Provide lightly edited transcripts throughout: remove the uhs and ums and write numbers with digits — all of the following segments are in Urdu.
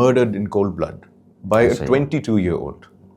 murdered in cold blood by a 22-year-old।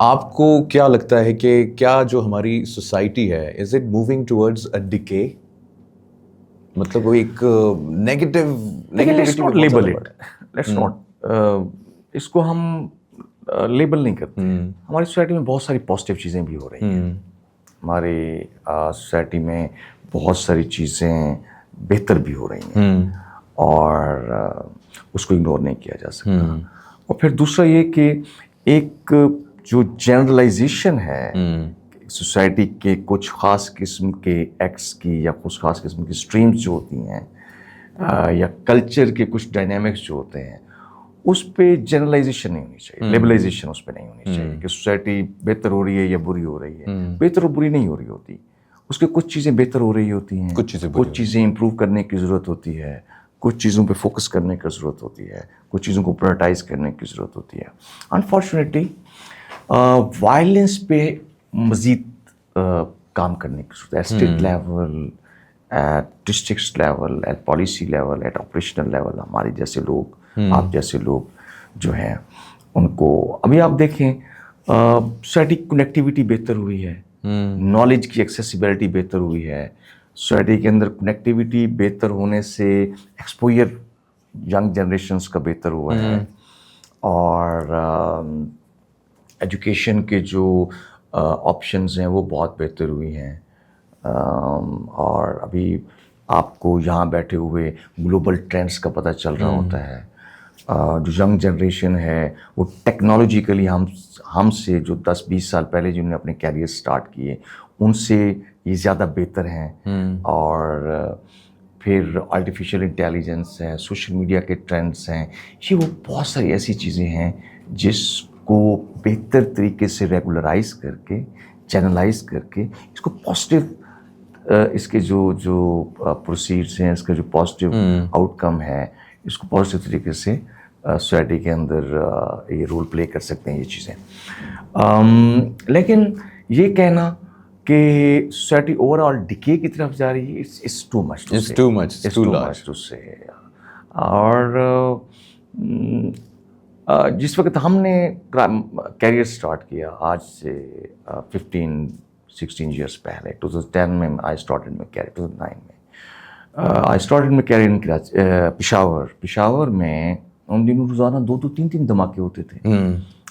آپ کو کیا لگتا ہے کہ کیا جو ہماری سوسائٹی ہے is it moving towards a decay? مطلب وہ ایک اس کو ہم لیبل نہیں کرتے. ہماری سوسائٹی میں بہت ساری پازیٹیو چیزیں بھی ہو رہی ہیں. ہماری سوسائٹی میں بہت ساری چیزیں بہتر بھی ہو رہی ہیں اور اس کو اگنور نہیں کیا جا سکتا. اور پھر دوسرا یہ کہ ایک جو جنرلائزیشن ہے سوسائٹی کے کچھ خاص قسم کے ایکٹس کی یا کچھ خاص قسم کی اسٹریمز جو ہوتی ہیں یا کلچر کے کچھ ڈائنامکس جو ہوتے ہیں اس پہ جنرلائزیشن نہیں ہونی چاہیے, لیبلائزیشن اس پہ نہیں ہونی چاہیے کہ سوسائٹی بہتر ہو رہی ہے یا بری ہو رہی ہے. بہتر اور بری نہیں ہو رہی ہوتی, اس کے کچھ چیزیں بہتر ہو رہی ہوتی ہیں, کچھ چیزیں امپروو کرنے کی ضرورت ہوتی ہے, کچھ چیزوں پہ فوکس کرنے کی ضرورت ہوتی ہے, کچھ چیزوں کو پرائورٹائز کرنے کی ضرورت ہوتی ہے. انفارچونیٹلی وائلنس پہ مزید کام کرنے کی ضرورت ہے. State level, at district level, at policy level, at operational level. ہمارے جیسے لوگ, آپ جیسے لوگ جو ہیں ان کو ابھی آپ دیکھیں سوسائٹی کی کنیکٹیوٹی بہتر ہوئی ہے, نالج کی ایکسیسیبلٹی بہتر ہوئی ہے. سوسائٹی کے اندر کنیکٹیوٹی بہتر ہونے سے ایکسپوئر ینگ جنریشنز کا بہتر ہوا ہے اور ایجوکیشن کے جو آپشنز ہیں وہ بہت بہتر ہوئی ہیں. اور ابھی آپ کو یہاں بیٹھے ہوئے گلوبل ٹرینڈس کا پتہ چل رہا ہوتا ہے. جو ینگ جنریشن ہے وہ ٹیکنالوجیکلی ہم سے جو 10-20 سال پہلے جنہوں نے اپنے کیریئر سٹارٹ کیے ان سے یہ زیادہ بہتر ہیں. اور پھر آرٹیفیشیل انٹیلیجنس ہے, سوشل میڈیا کے ٹرینڈس ہیں, یہ وہ بہت ساری ایسی چیزیں ہیں جس کو بہتر طریقے سے ریگولرائز کر کے, چینلائز کر کے اس کو پازیٹیو, اس کے جو پروسیڈس ہیں, اس کا جو پازیٹیو آؤٹ کم ہے, اس کو پازیٹیو طریقے سے سوسائٹی کے اندر یہ رول پلے کر سکتے ہیں یہ چیزیں. لیکن یہ کہنا کہ سوسائٹی اوور آل ڈکے کی طرف جا رہی ہے, اٹس ٹو مچ ٹو سے. اور جس وقت ہم نے کیریئر سٹارٹ کیا آج سے 15-16 ایئرس پہلے, 2010 میں آئی اسٹارٹڈ مائی کیریئر, 2009 میں I started my career in Peshawar میں ان دنوں روزانہ 2-3 دھماکے ہوتے تھے.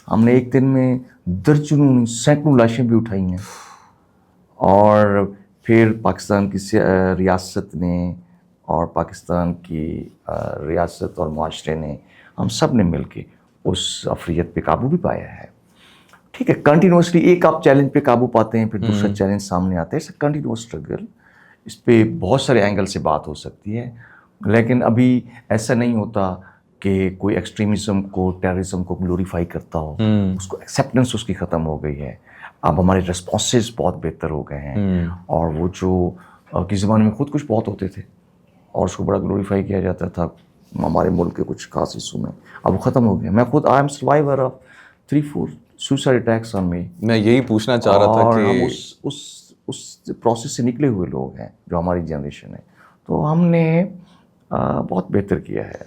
ہم نے ایک دن میں درجنوں سینکڑوں لاشیں بھی اٹھائی ہیں. اور پھر پاکستان کی ریاست نے اور پاکستان کی ریاست اور معاشرے نے, ہم سب نے مل کے اس افریت پہ قابو بھی پایا ہے. ٹھیک ہے, کنٹینیوسلی ایک آپ چیلنج پہ قابو پاتے ہیں, پھر دوسرا چیلنج سامنے آتا ہے. It's a continuous struggle. اس پہ بہت سارے اینگل سے بات ہو سکتی ہے, لیکن ابھی ایسا نہیں ہوتا کہ کوئی ایکسٹریمزم کو, ٹیررزم کو گلوریفائی کرتا ہو. اس کو ایکسیپٹنس اس کی ختم ہو گئی ہے. اب ہمارے ریسپانسز بہت بہتر ہو گئے ہیں. اور وہ جو کس زمانے میں خود کچھ بہت ہوتے تھے اور اس کو بڑا گلوریفائی کیا جاتا تھا ہمارے ملک کے کچھ خاص حصوں میں, اب وہ ختم ہو گیا. میں خود I am survivor of 3-4 suicide attacks on me. میں یہی پوچھنا چاہ رہا تھا کہ ہم اس پروسیس سے نکلے ہوئے لوگ ہیں جو ہماری جنریشن ہے. تو ہم نے بہت بہتر کیا ہے,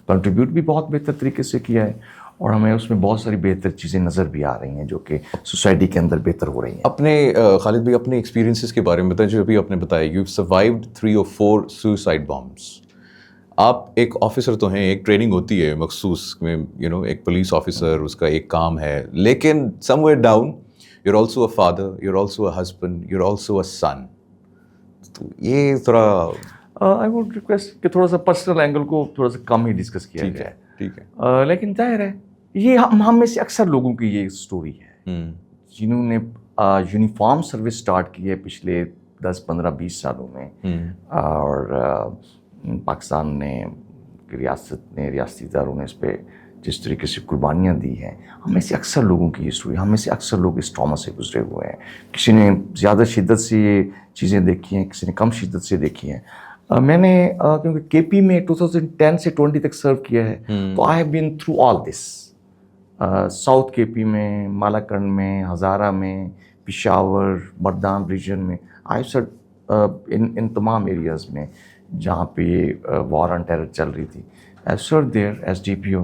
کنٹریبیوٹ بھی بہت بہتر طریقے سے کیا ہے, اور ہمیں اس میں بہت ساری بہتر چیزیں نظر بھی آ رہی ہیں جو کہ سوسائٹی کے اندر بہتر ہو رہی ہیں. اپنے خالد بھائی اپنے ایکسپیرینسز کے بارے میں بتائیں جو ابھی آپ نے بتایا. You survived 3 or 4 suicide bombs. آپ ایک آفیسر تو ہیں, ایک ٹریننگ ہوتی ہے مخصوص میں, ایک پولیس آفیسر, اس کا ایک کام ہے, لیکن somewhere down you are also a father, you are also a husband, you are also a son. تو یہ تھوڑا آئی ووڈ ریکویسٹ کہ تھوڑا سا پرسنل اینگل کو تھوڑا سا کم ہی ڈسکس کیا جائے. ٹھیک ہے. لیکن ظاہر ہے یہ ہم میں سے اکثر لوگوں کی یہ اسٹوری ہے جنہوں نے یونیفارم سروس سٹارٹ کی ہے پچھلے 10-15-20 سالوں میں. اور پاکستان نے, ریاست نے, ریاستی اداروں نے اس پہ جس طریقے سے قربانیاں دی ہیں, ہم میں سے اکثر لوگوں کی یہ اسٹوری, ہم میں سے اکثر لوگ اس ٹراما سے گزرے ہوئے ہیں. کسی نے زیادہ شدت سے یہ چیزیں دیکھی ہیں, کسی نے کم شدت سے دیکھی ہیں. میں نے کیونکہ کے پی میں 2010 سے 20 تک سرو کیا ہے, تو I have been through all this. South کے پی میں, مالاکنڈ میں, ہزارہ میں, پشاور, مردان ریجن میں, آئی سر ان تمام ایریاز میں جہاں پہ وار آن ٹیرر چل رہی تھی, I sir there S D P O.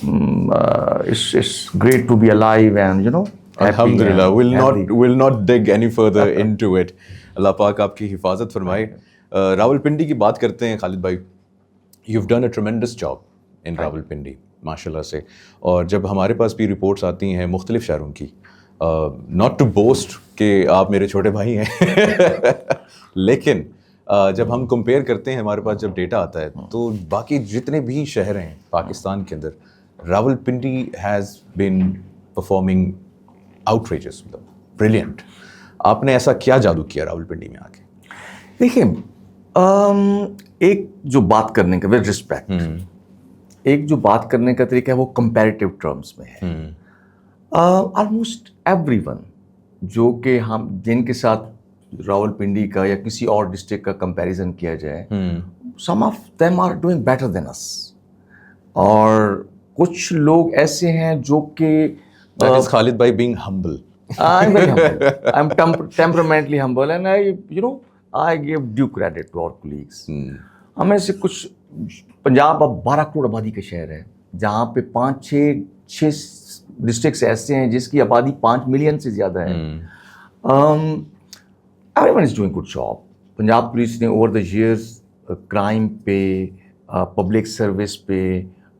it's great to be alive and you know Alhamdulillah, we'll not dig any further into it. اللہ پاک آپ کی حفاظت فرمائے. راولپنڈی کی بات کرتے ہیں خالد بھائی. You've done a tremendous job in Rawalpindi ماشاء اللہ سے. اور جب ہمارے پاس بھی رپورٹس آتی ہیں مختلف شہروں کی, not to boast کہ آپ میرے چھوٹے بھائی ہیں, لیکن جب ہم کمپیئر کرتے ہیں ہمارے پاس جب ڈیٹا آتا ہے تو باقی جتنے بھی شہر ہیں پاکستان کے اندر Rawalpindi has been performing outrageous, brilliant. آپ نے ایسا کیا جادو کیا راولپنڈی میں آ کے؟ دیکھیں, ایک جو بات کرنے کا ود رسپیکٹ, ایک جو بات کرنے کا طریقہ ہے وہ کمپیریٹیو ٹرمز میں ہے. آلموسٹ ایوری ون جو کہ ہم جن کے ساتھ راولپنڈی کا یا کسی اور ڈسٹرکٹ کا کمپیریزن کیا جائے, some of them are doing better than us. اور کچھ لوگ ایسے ہیں جو کہ خالد بھائی being humble. I'm very humble. I'm temperamentally humble and I give due credit to our colleagues. ہمیں سے کچھ پنجاب اب 12 کروڑ آبادی کا شہر ہے جہاں پہ 5-6 ڈسٹرکٹس ایسے ہیں جس کی آبادی 5 ملین سے زیادہ ہے. Everyone is doing good job. Punjab police نے اوور دا ایئرز کرائم پہ, پبلک سروس پہ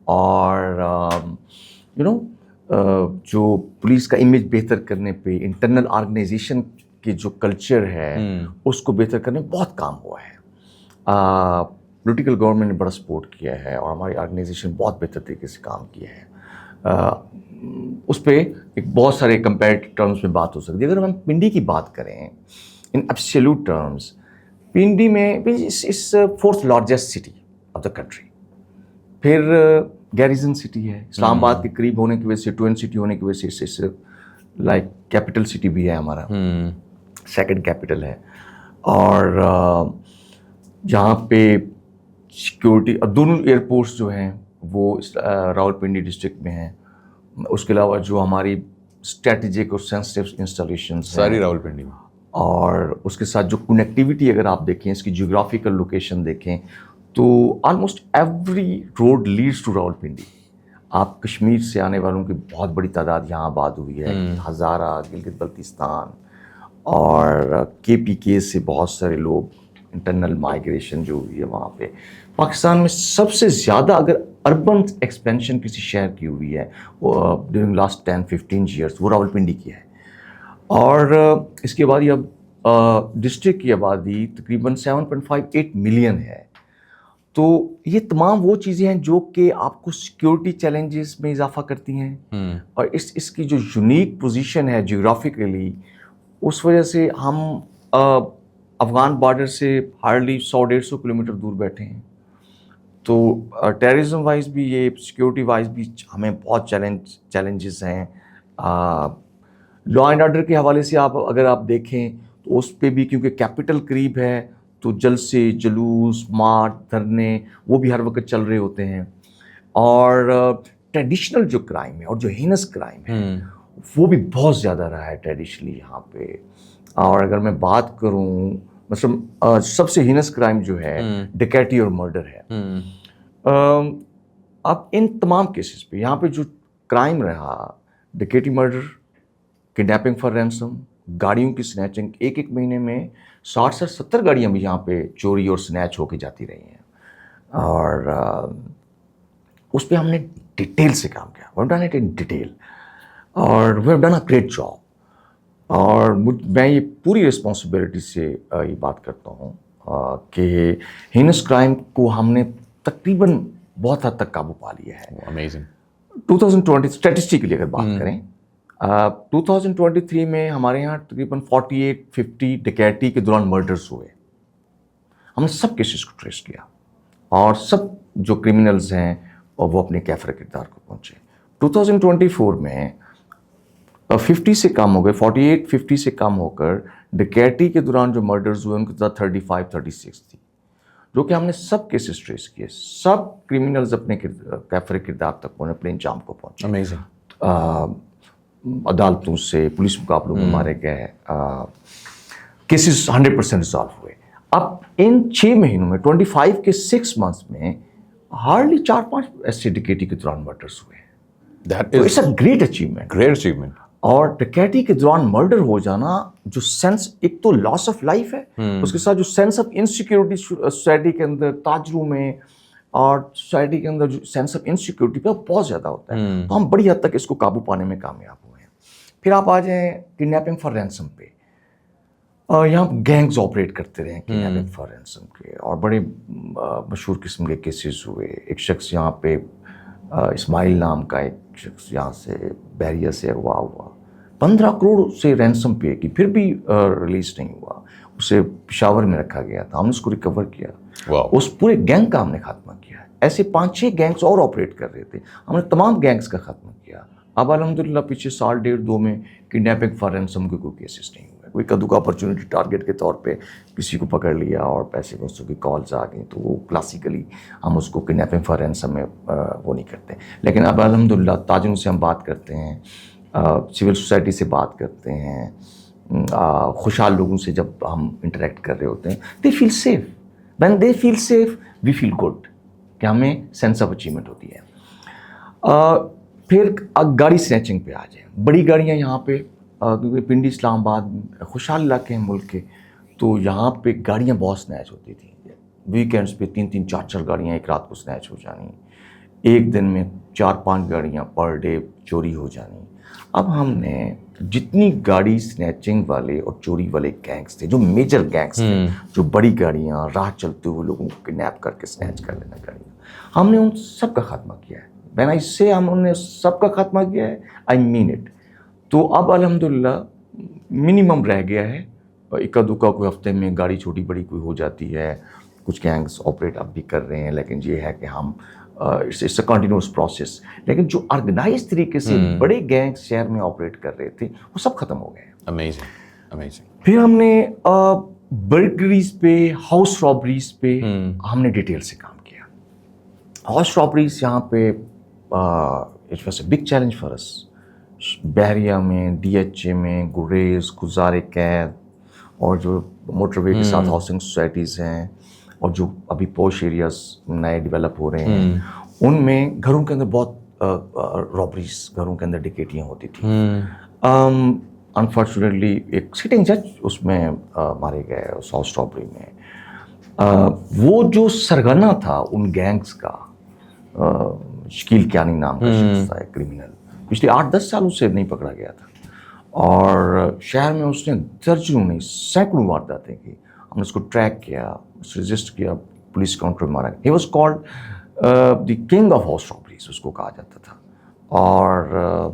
اور جو پولیس کا امیج بہتر کرنے پہ, انٹرنل آرگنائزیشن کی جو کلچر ہے اس کو بہتر کرنے میں بہت کام ہوا ہے. پولیٹیکل گورنمنٹ نے بڑا سپورٹ کیا ہے اور ہماری آرگنائزیشن بہت بہتر طریقے سے کام کیا ہے. اس پہ ایک بہت سارے کمپیریٹیو ٹرمز میں بات ہو سکتی ہے. اگر ہم پنڈی کی بات کریں ان ایبسلیوٹ ٹرمز, پنڈی میں اس 4th largest city of the country. پھر گیریزن سٹی ہے, اسلام آباد کے قریب ہونے کی وجہ سے, ٹوئن سٹی ہونے کی وجہ سے لائک کیپٹل سٹی بھی ہے ہمارا, سیکنڈ کیپٹل ہے. اور جہاں پہ سیکورٹی, دونوں ایئرپورٹس جو ہیں وہ راولپنڈی ڈسٹرکٹ میں ہیں. اس کے علاوہ جو ہماری اسٹریٹجک اور سینسٹیو انسٹالیشنس ساری راولپنڈی میں, اور اس کے ساتھ جو کنیکٹیوٹی اگر آپ دیکھیں, اس کی جیوگرافیکل لوکیشن دیکھیں تو almost every road leads to Rawalpindi. آپ کشمیر سے آنے والوں کی بہت بڑی تعداد یہاں آباد ہوئی ہے, ہزارہ, گلگت بلتستان اور KPK سے بہت سارے لوگ, انٹرنل مائیگریشن جو ہوئی ہے وہاں پہ. پاکستان میں سب سے زیادہ اگر اربن ایکسپینشن کسی شہر کی ہوئی ہے ڈیورنگ لاسٹ 10-15 ایئرس وہ راولپنڈی کی ہے. اور اس کے بعد اب ڈسٹرکٹ کی آبادی تقریباً 7.58 ملین ہے. تو یہ تمام وہ چیزیں ہیں جو کہ آپ کو سیکیورٹی چیلنجز میں اضافہ کرتی ہیں, اور اس کی جو یونیک پوزیشن ہے جیوگرافیکلی, اس وجہ سے ہم افغان بارڈر سے ہارڈلی 100-150 کلومیٹر دور بیٹھے ہیں. تو ٹیررزم وائز بھی, یہ سیکیورٹی وائز بھی ہمیں بہت چیلنجز ہیں. لا اینڈ آرڈر کے حوالے سے اگر آپ دیکھیں تو اس پہ بھی, کیونکہ کیپٹل قریب ہے تو جلسے, جلوس, مارچ, دھرنے وہ بھی ہر وقت چل رہے ہوتے ہیں. اور ٹریڈیشنل جو کرائم ہے اور جو ہینس کرائم ہے وہ بھی بہت زیادہ رہا ہے ٹریڈیشنلی یہاں پہ. اور اگر میں بات کروں مثلا سب سے ہینس کرائم جو ہے ڈکیٹی اور مرڈر ہے. اب ان تمام کیسز پہ یہاں پہ جو کرائم رہا, ڈکیٹی, مرڈر, کڈنیپنگ فار رینسم, گاڑیوں کی سنیچنگ, ایک مہینے میں 60-70 گاڑیاں بھی یہاں پہ چوری اور سنیچ ہو کے جاتی رہی ہیں. اور اس پہ ہم نے ڈیٹیل سے کام کیا, we have done it in detail, اور we have done a great job. اور میں یہ پوری رسپانسبلٹی سے یہ بات کرتا ہوں کہ ہینس کرائم کو ہم نے تقریباً بہت حد تک قابو پا لیا ہے. امیزنگ. 2020 اسٹیٹسٹکلی اگر بات کریں 2023 میں ہمارے یہاں تقریباً 48-50 ڈکیٹی کے دوران مرڈرز ہوئے. ہم نے سب کیسز کو ٹریس کیا اور سب جو کرمنلز ہیں وہ اپنے کیفر کردار کو پہنچے. 2024 میں 50 سے کم ہو گئے, 48-50 سے کم ہو کر ڈکیٹی کے دوران جو مرڈرز ہوئے ان کی تعداد 35-36 تھی, جو کہ ہم نے سب کیسز ٹریس کیے. سب کرمنلز اپنے کیفر کردار تک پہنچے, اپنے انجام کو پہنچے. امیزنگ. عدالتوں سے پولیس مقابلوں میں مارے گئے, کیسز 100% ریزالو ہوئے. اب ان 6 مہینوں میں 25 کے 6 months میں ہارڈلی 4-5 ایسے ڈکیٹی کے دوران مرڈرس ہوئے. It's a great achievement. Great achievement. اور ڈکیٹی کے دوران مرڈر ہو جانا, جو سینس, ایک تو لاس آف لائف ہے, اس کے ساتھ جو سینس آف انسیکیورٹی سوسائٹی کے اندر, تاجروں میں اور سوسائٹی کے اندر جو سینس آف انسیکیورٹی پہ بہت زیادہ ہوتا ہے. تو ہم بڑی حد تک اس کو قابو پانے میں کامیاب ہوئے ہیں. پھر آپ آ جائیں کڈنیپنگ فار رینسم پہ. یہاں گینگز آپریٹ کرتے رہے کڈنیپنگ فار رینسم کے, اور بڑے مشہور قسم کے کیسز ہوئے. ایک شخص یہاں پہ اسماعیل نام کا ایک شخص یہاں سے بحریہ سے اغوا ہوا, 15 کروڑ سے رینسم پے کی, پھر بھی ریلیز نہیں ہوا. اسے پشاور میں رکھا گیا تھا, ہم نے اس کو ریکور کیا. اس پورے گینگ کا ہم نے خاتمہ کیا. ایسے 5-6 گینگس اور آپریٹ کر رہے تھے, ہم نے تمام گینگس کا خاتمہ کیا. اب الحمدللہ پچھلے 1.5-2 میں کڈنیپنگ فار رینسم کے کوئی کیسز نہیں ہوئے. کوئی کدو کا اپرچونٹی ٹارگیٹ کے طور پہ کسی کو پکڑ لیا اور پیسے وصول کی کالز آ گئیں, تو وہ کلاسیکلی ہم اس کو کڈنیپنگ فار رینسم میں وہ نہیں کرتے. لیکن اب الحمدللہ تاجروں سے ہم بات کرتے ہیں, سول سوسائٹی سے بات کرتے ہیں, خوشحال لوگوں سے جب ہم انٹریکٹ کر رہے ہوتے ہیں, they feel safe. When they feel safe we feel good, کہ ہمیں سینس آف اچیومنٹ ہوتی ہے. پھر گاڑی سنیچنگ پہ آ جائیں. بڑی گاڑیاں یہاں پہ, کیونکہ پنڈی اسلام آباد خوشحال علاقے ہیں ملک کے, تو یہاں پہ گاڑیاں بہت سنیچ ہوتی تھیں. ویکینڈس پہ 3-3 4-4 گاڑیاں ایک رات کو سنیچ ہو جانی, ایک دن میں 4-5 گاڑیاں پر ڈے چوری ہو جانی. اب ہم نے جتنی گاڑی سنیچنگ والے اور چوری والے گینگس تھے, جو میجر گینگس تھے, جو بڑی گاڑیاں راہ چلتے ہوئے لوگوں کو کڈنیپ کر کے سنیچ کر لینا گاڑیاں, ہم نے ان سب کا خاتمہ کیا ہے. وین آئی سے ہم نے سب کا خاتمہ کیا ہے, آئی مین اٹ. تو اب الحمدللہ منیمم رہ گیا ہے, اکا دکا کوئی ہفتے میں گاڑی چھوٹی بڑی کوئی ہو جاتی ہے. کچھ گینگس آپریٹ اب بھی کر رہے ہیں, لیکن یہ ہے کہ ہم اٹس اے کنٹینیوس پروسیس. لیکن جو آرگنائز طریقے سے بڑے گینگس شہر میں آپریٹ کر رہے تھے, وہ سب ختم ہو گئے. Amazing amazing. پھر ہم نے برگریز پہ, ہاؤس رابریز پہ ہم نے ڈیٹیل سے کام کیا. ہاؤس رابریز یہاں پہ it was a big challenge for us. Bahria میں, ڈی ایچ اے میں, گریز, گزار قید, اور جو موٹر وے کے ساتھ ہاؤسنگ سوسائٹیز ہیں, اور جو ابھی پوش ایریاز نئے ڈیولپ ہو رہے ہیں, ان میں گھروں کے اندر بہت رابریز, گھروں کے اندر ڈکیٹیاں ہوتی تھیں. انفارچونیٹلی ایک سٹنگ جج اس میں مارے گئے اس ہاؤس رابری میں. وہ جو سرگنا تھا ان گینگز کا, شکیل کیانی نام کا شخص تھا, ایک کریمنل, پچھلے 8-10 سالوں سے نہیں پکڑا گیا تھا, اور شہر میں اس نے درجنوں نہیں سینکڑوں وارداتیں کی. ہم نے اس کو ٹریک کیا, اس رجسٹر کیا, پولیس کاؤنٹر میں مارا. He was called the king of house robberies, اس کو کہا جاتا تھا, اور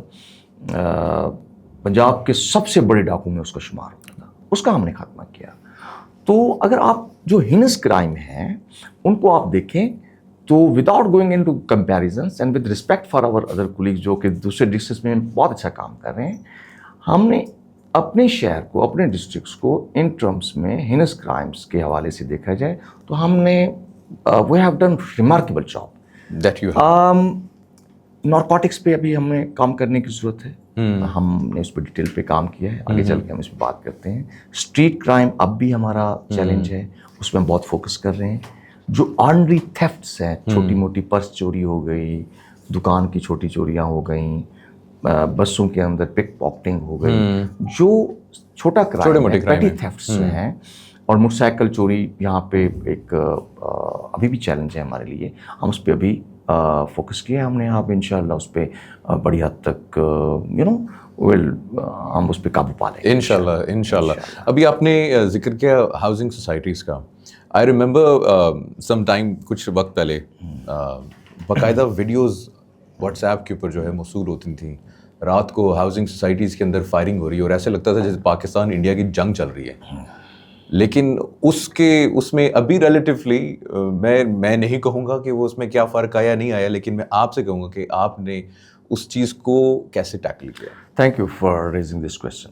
پنجاب کے سب سے بڑے ڈاکو میں اس کا شمار ہوتا تھا. اس کا ہم نے خاتمہ کیا. تو اگر آپ جو ہینس کرائم ہیں ان کو آپ دیکھیں, تو without going into comparisons and with respect for our other colleagues جو کہ دوسرے ڈسٹرکٹس میں بہت اچھا کام کر رہے ہیں, ہم نے اپنے شہر کو, اپنے ڈسٹرکٹس کو ان ٹرمز میں ہینس کرائمز کے حوالے سے دیکھا جائے تو ہم نے we have done remarkable job that you have. Narcotics پہ ابھی ہمیں کام کرنے کی ضرورت ہے, ہم نے اس پہ ڈیٹیل پہ کام کیا ہے, آگے چل کے ہم اس پہ بات کرتے ہیں. اسٹریٹ کرائم اب بھی ہمارا چیلنج ہے, اس میں ہم بہت فوکس کر رہے ہیں. جو آرڈنری تھیفٹس ہیں, چھوٹی موٹی پرس چوری ہو گئی, دکان کی چھوٹی چوریاں ہو گئیں, بسوں کے اندر پک پاکٹنگ ہو گئی, جو چھوٹا کرائم ہے, پیٹی تھیفٹس ہیں, اور موٹر سائیکل چوری یہاں پہ ایک ابھی بھی چیلنج ہے ہمارے لیے. ہم اس پہ ابھی فوکس کیا ہم نے. اب انشاءاللہ اس پہ بڑی حد تک ہم اس پہ قابو پا لیں گے انشاءاللہ. ابھی آپ نے ذکر کیا ہاؤسنگ سوسائٹیز کا. آئی ریممبر سم ٹائم, کچھ وقت پہلے باقاعدہ ویڈیوز واٹس ایپ کے اوپر جو ہے موصول ہوتی تھیں, رات کو ہاؤسنگ سوسائٹیز کے اندر فائرنگ ہو رہی ہے, اور ایسے لگتا تھا جیسے پاکستان انڈیا کی جنگ چل رہی ہے. لیکن اس میں ابھی ریلیٹیولی میں نہیں کہوں گا کہ وہ اس میں کیا فرق آیا نہیں آیا, لیکن میں آپ سے کہوں گا کہ آپ نے اس چیز کو کیسے ٹیکل کیا. Thank you for raising this question.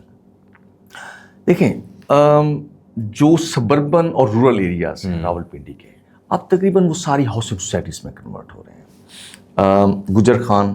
دیکھیں, جو سبربن اور رورل ایریاز ہیں راولپنڈی کے, اب تقریباً وہ ساری ہاؤسنگ سوسائٹیز میں کنورٹ ہو رہے ہیں. گجر Khan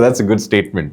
That's a good statement.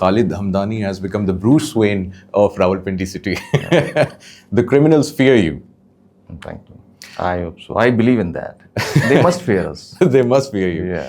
Khalid Hamdani has become the Bruce Wayne of Rawalpindi city. The criminals fear you. Thank you. I hope so. I believe in that. They must fear us. They must fear you. Yeah.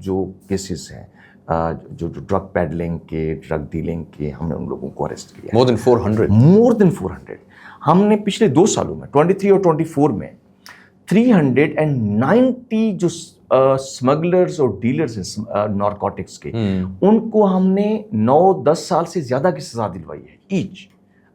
جو کیسز ہیں جو ڈرگ پیڈلنگ کے, ڈرگ ڈیلنگ کے, ہم نے ان لوگوں کو اریسٹ کیا. more than 400. مور دین 400. ہم نے پچھلے 2 سالوں میں 23 اور 24 میں 390 جو اسمگلرز اور ڈیلرز ہیں نارکوٹکس کے, ان کو ہم نے 9-10 سال سے زیادہ کی سزا دلوائی ہے ایچ.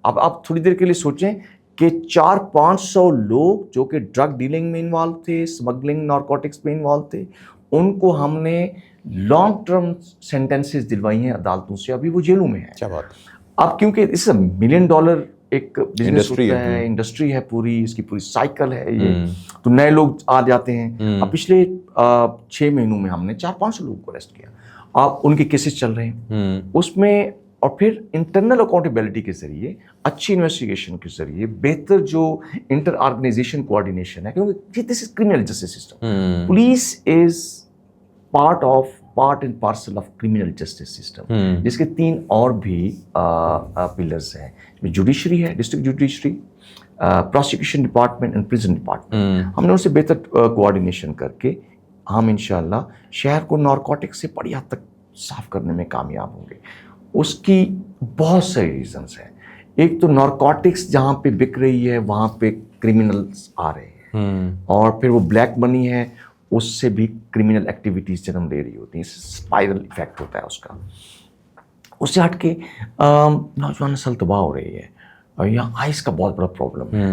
اب آپ تھوڑی دیر کے لیے سوچیں کہ 400-500 لوگ جو کہ ڈرگ ڈیلنگ میں انوالو تھے, اسمگلنگ نارکوٹکس میں انوالو تھے, ان کو ہم نے لانگ ٹرم سینٹینسز دلوائی ہیں عدالتوں سے, ابھی وہ جیلوں میں ہیں. کیا بات. اب کیونکہ اس $1 ملین ایک بزنس ہوتا ہے, انڈسٹری ہے پوری, اس کی پوری سائیکل ہے یہ, تو نئے لوگ آ جاتے ہیں. اب پچھلے 6 مہینوں میں ہم نے 400-500 لوگوں کو اریسٹ کیا. اب ان کے کیسز چل رہے ہیں اس میں, اور پھر انٹرنل اکاؤنٹیبلٹی کے ذریعے, اچھی انویسٹیگیشن کے ذریعے, بہتر جو انٹر آرگنائزیشن کوآرڈینیشن ہے, کیونکہ this is criminal justice system. Police is part and parcel of criminal justice system, جس کے 3 اور بھی پلرز ہیں. جوڈیشری ہے, district judiciary, prosecution department and prison department. ہم نے ان سے بہتر کوآرڈینیشن کر کے ہم انشاءاللہ شہر کو نارکوٹک سے بڑی حد تک صاف کرنے میں کامیاب ہوں گے. اس کی بہت ساری ریزنز ہیں. ایک تو نارکوٹکس جہاں پہ بک رہی ہے وہاں پہ کرمنلز آ رہے ہیں, اور پھر وہ بلیک منی ہے, اس سے بھی کرمنل ایکٹیویٹیز جنم لے رہی ہوتی ہیں. اسپائرل ایفیکٹ ہوتا ہے اس کا. اس سے ہٹ کے نوجوان نسل تباہ ہو رہی ہے, اور یہاں آئس کا بہت بڑا پرابلم ہے.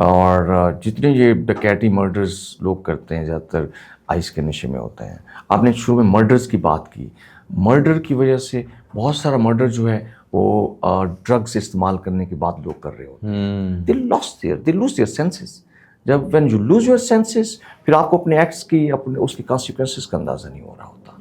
اور جتنے یہ ڈکیٹی مرڈرز لوگ کرتے ہیں زیادہ تر آئس کے نشے میں ہوتے ہیں. آپ نے شروع میں مرڈرز کی بات کی, مرڈر کی وجہ سے بہت سارا مرڈر جو ہے وہ ڈرگز استعمال کرنے کے بعد لوگ کر رہے ہوتے ہیں. they lose their senses. جب when you lose your senses, پھر آپ کو اپنے ایکٹس کی, اپنے اس کے کانسیکوینسز کا اندازہ نہیں ہو رہا ہوتا.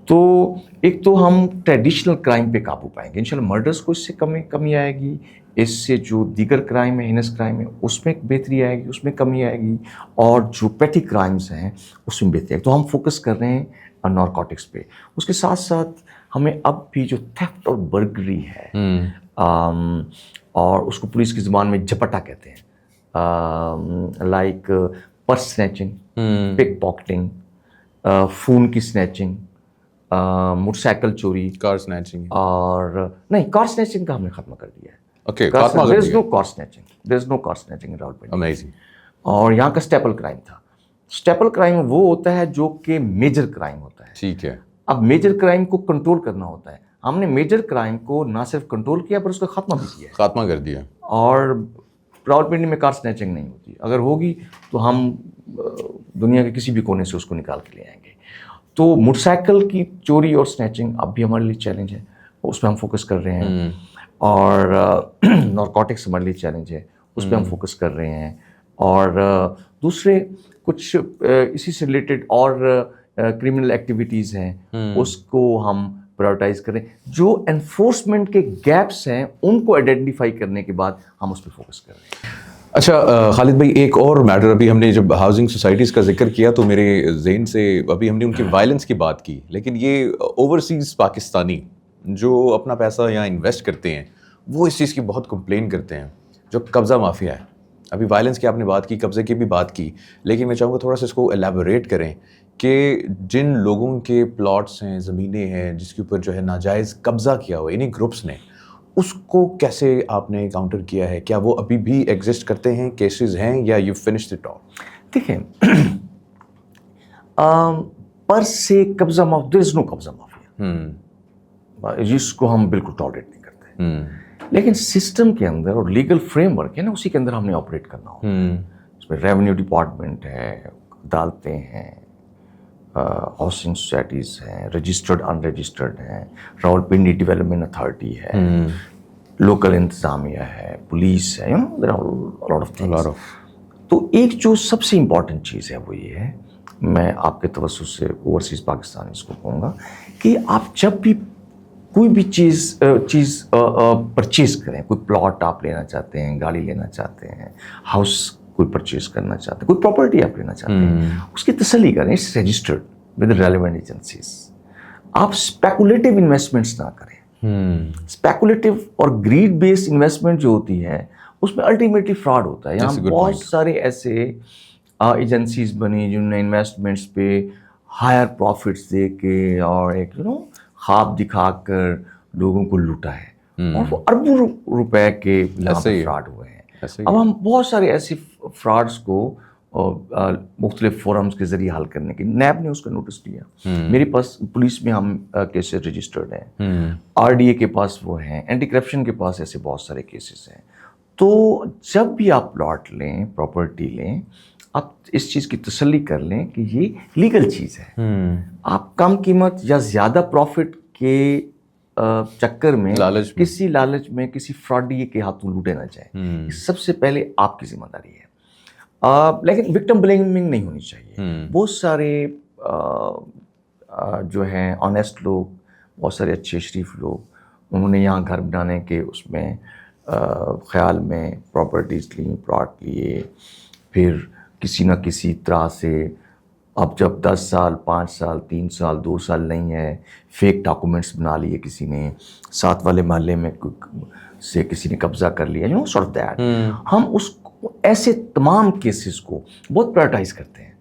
تو ایک تو ہم ٹریڈیشنل کرائم پہ قابو پائیں گے انشاءاللہ. مرڈرز کو اس سے کمی آئے گی, اس سے جو دیگر کرائم ہے, ہینس کرائم ہے, اس میں بہتری آئے گی, اس میں کمی آئے گی, اور جو پیٹی کرائمز ہیں اس میں بہتری آئے گی. تو ہم فوکس کر رہے ہیں نارکوٹکس پہ. اس کے ساتھ ساتھ ہمیں اب بھی جو تھیفٹ اور برگری ہے, اور اس کو پولیس کی زبان میں جھپٹا کہتے ہیں, لائک پرس سنیچنگ, پک پاکٹنگ, فون کی سنیچنگ, موٹر سائیکل چوری, کار سنیچنگ, اور نہیں, کار سنیچنگ کا ہم نے ختم کر دیا ہے. Okay, there is no car snatching in Rawalpindi. Amazing. اور یہاں کا اسٹیپل کرائم تھا. اسٹیپل کرائم وہ ہوتا ہے جو کہ میجر کرائم ہوتا ہے. ٹھیک ہے. اب میجر کرائم کو کنٹرول کرنا ہوتا ہے. ہم نے میجر کرائم کو نہ صرف کنٹرول کیا پر اس کا خاتمہ بھی کیا ہے. خاتمہ کر دیا. اور راولپنڈی میں کار سنیچنگ نہیں ہوتی. اگر ہوگی تو ہم دنیا کے کسی بھی کونے سے اس کو نکال کے لے آئیں گے. تو موٹر سائیکل کی چوری اور سنیچنگ اب بھی ہمارے لیے چیلنج ہے, اس پہ ہم فوکس کر رہے ہیں. اور نارکوٹکس ہمارے لیے چیلنج ہے, اس پہ ہم فوکس کر رہے ہیں. اور دوسرے کچھ اسی سے ریلیٹڈ اور کرمنل ایکٹیویٹیز ہیں, اس کو ہم پرائورٹائز کریں. جو انفورسمنٹ کے گیپس ہیں ان کو آئیڈینٹیفائی کرنے کے بعد ہم اس پہ فوکس کر رہے ہیں. اچھا خالد بھائی, ایک اور میٹر, ابھی ہم نے جب ہاؤسنگ سوسائٹیز کا ذکر کیا تو میرے ذہن سے ابھی ہم نے ان کی وائلنس کی بات کی, لیکن یہ اوورسیز پاکستانی جو اپنا پیسہ یہاں انویسٹ کرتے ہیں وہ اس چیز کی بہت کمپلین کرتے ہیں, جو قبضہ مافیا ہے. ابھی وائلنس کی آپ نے بات کی, قبضے کی بھی بات کی, لیکن میں چاہوں گا تھوڑا سا اس کو ایلیبوریٹ کریں کہ جن لوگوں کے پلاٹس ہیں, زمینیں ہیں, جس کے اوپر جو ہے ناجائز قبضہ کیا ہوا انہیں گروپس نے, اس کو کیسے آپ نے کاؤنٹر کیا ہے؟ کیا وہ ابھی بھی ایگزسٹ کرتے ہیں, کیسز ہیں, یا یو فنشڈ اٹ آل؟ دیکھیں, پر سے قبضہ دیر از نو قبضہ مافیا, جس کو ہم بالکل ٹالریٹ نہیں کرتے. لیکن سسٹم کے اندر اور لیگل فریم ورک ہے نا, اسی کے اندر ہم نے آپریٹ کرنا ہوتا ہے. اس میں ریونیو ڈپارٹمنٹ ہے, عدالتیں ہیں, ہاؤسنگ سوسائٹیز ہیں, رجسٹرڈ ان رجسٹرڈ ہیں, راولپنڈی ڈیولپمنٹ اتھارٹی ہے, لوکل انتظامیہ ہے, پولیس ہے, تو ایک جو سب سے امپورٹنٹ چیز ہے وہ یہ ہے, میں آپ کے توسط سے اوورسیز پاکستانی اس کو کہوں گا, کہ آپ جب بھی کوئی بھی چیز پرچیز کریں, کوئی پلاٹ آپ لینا چاہتے ہیں, گاڑی لینا چاہتے ہیں, ہاؤس کوئی پرچیز کرنا چاہتے ہیں, کوئی پراپرٹی آپ لینا چاہتے ہیں, اس کی تسلی کریں, it's registered with relevant agencies. آپ اسپیکولیٹو انویسٹمنٹس نہ کریں. اسپیکولیٹو اور گریڈ بیسڈ انویسٹمنٹ جو ہوتی ہے اس میں الٹیمیٹلی فراڈ ہوتا ہے. یہاں بہت سارے ایسے ایجنسیز بنی جنہوں نے انویسٹمنٹس پہ ہائر پروفٹس دے کے اور ایک خواب دکھا کر لوگوں کو لوٹا ہے، اور وہ اربوں روپے کے یہاں پہ فراڈ ہوئے ہیں۔ اب ہم بہت سارے ایسے فراڈس کو مختلف فورمز کے ذریعے حل کرنے کی، نیب نے اس کا نوٹس لیا، میرے پاس پولیس میں ہم کیسز رجسٹرڈ ہیں، RDA کے پاس وہ ہیں، اینٹی کرپشن کے پاس ایسے بہت سارے کیسز ہیں۔ تو جب بھی آپ پلاٹ لیں، پراپرٹی لیں، آپ اس چیز کی تسلی کر لیں کہ یہ لیگل چیز ہے۔ آپ کم قیمت یا زیادہ پروفٹ کے چکر میں کسی لالچ میں کسی فراڈی کے ہاتھوں لوٹے نہ جائیں، سب سے پہلے آپ کی ذمہ داری ہے۔ لیکن وکٹم بلیمنگ نہیں ہونی چاہیے۔ بہت سارے جو ہیں آنیسٹ لوگ، بہت سارے اچھے شریف لوگ، انہوں نے یہاں گھر بنانے کے اس میں خیال میں پراپرٹیز لیں، پلاٹ لیے، پھر کسی نہ کسی طرح سے اب جب 10 سال 5 سال 3 سال 2 سال نہیں ہے، فیک ڈاکومنٹس بنا لیے کسی نے، ساتھ والے محلے میں سے کسی نے قبضہ کر لیا، سورٹ آف دیٹ۔ ہم اس ایسے تمام کیسز کو بہت پرائرٹائز کرتے ہیں،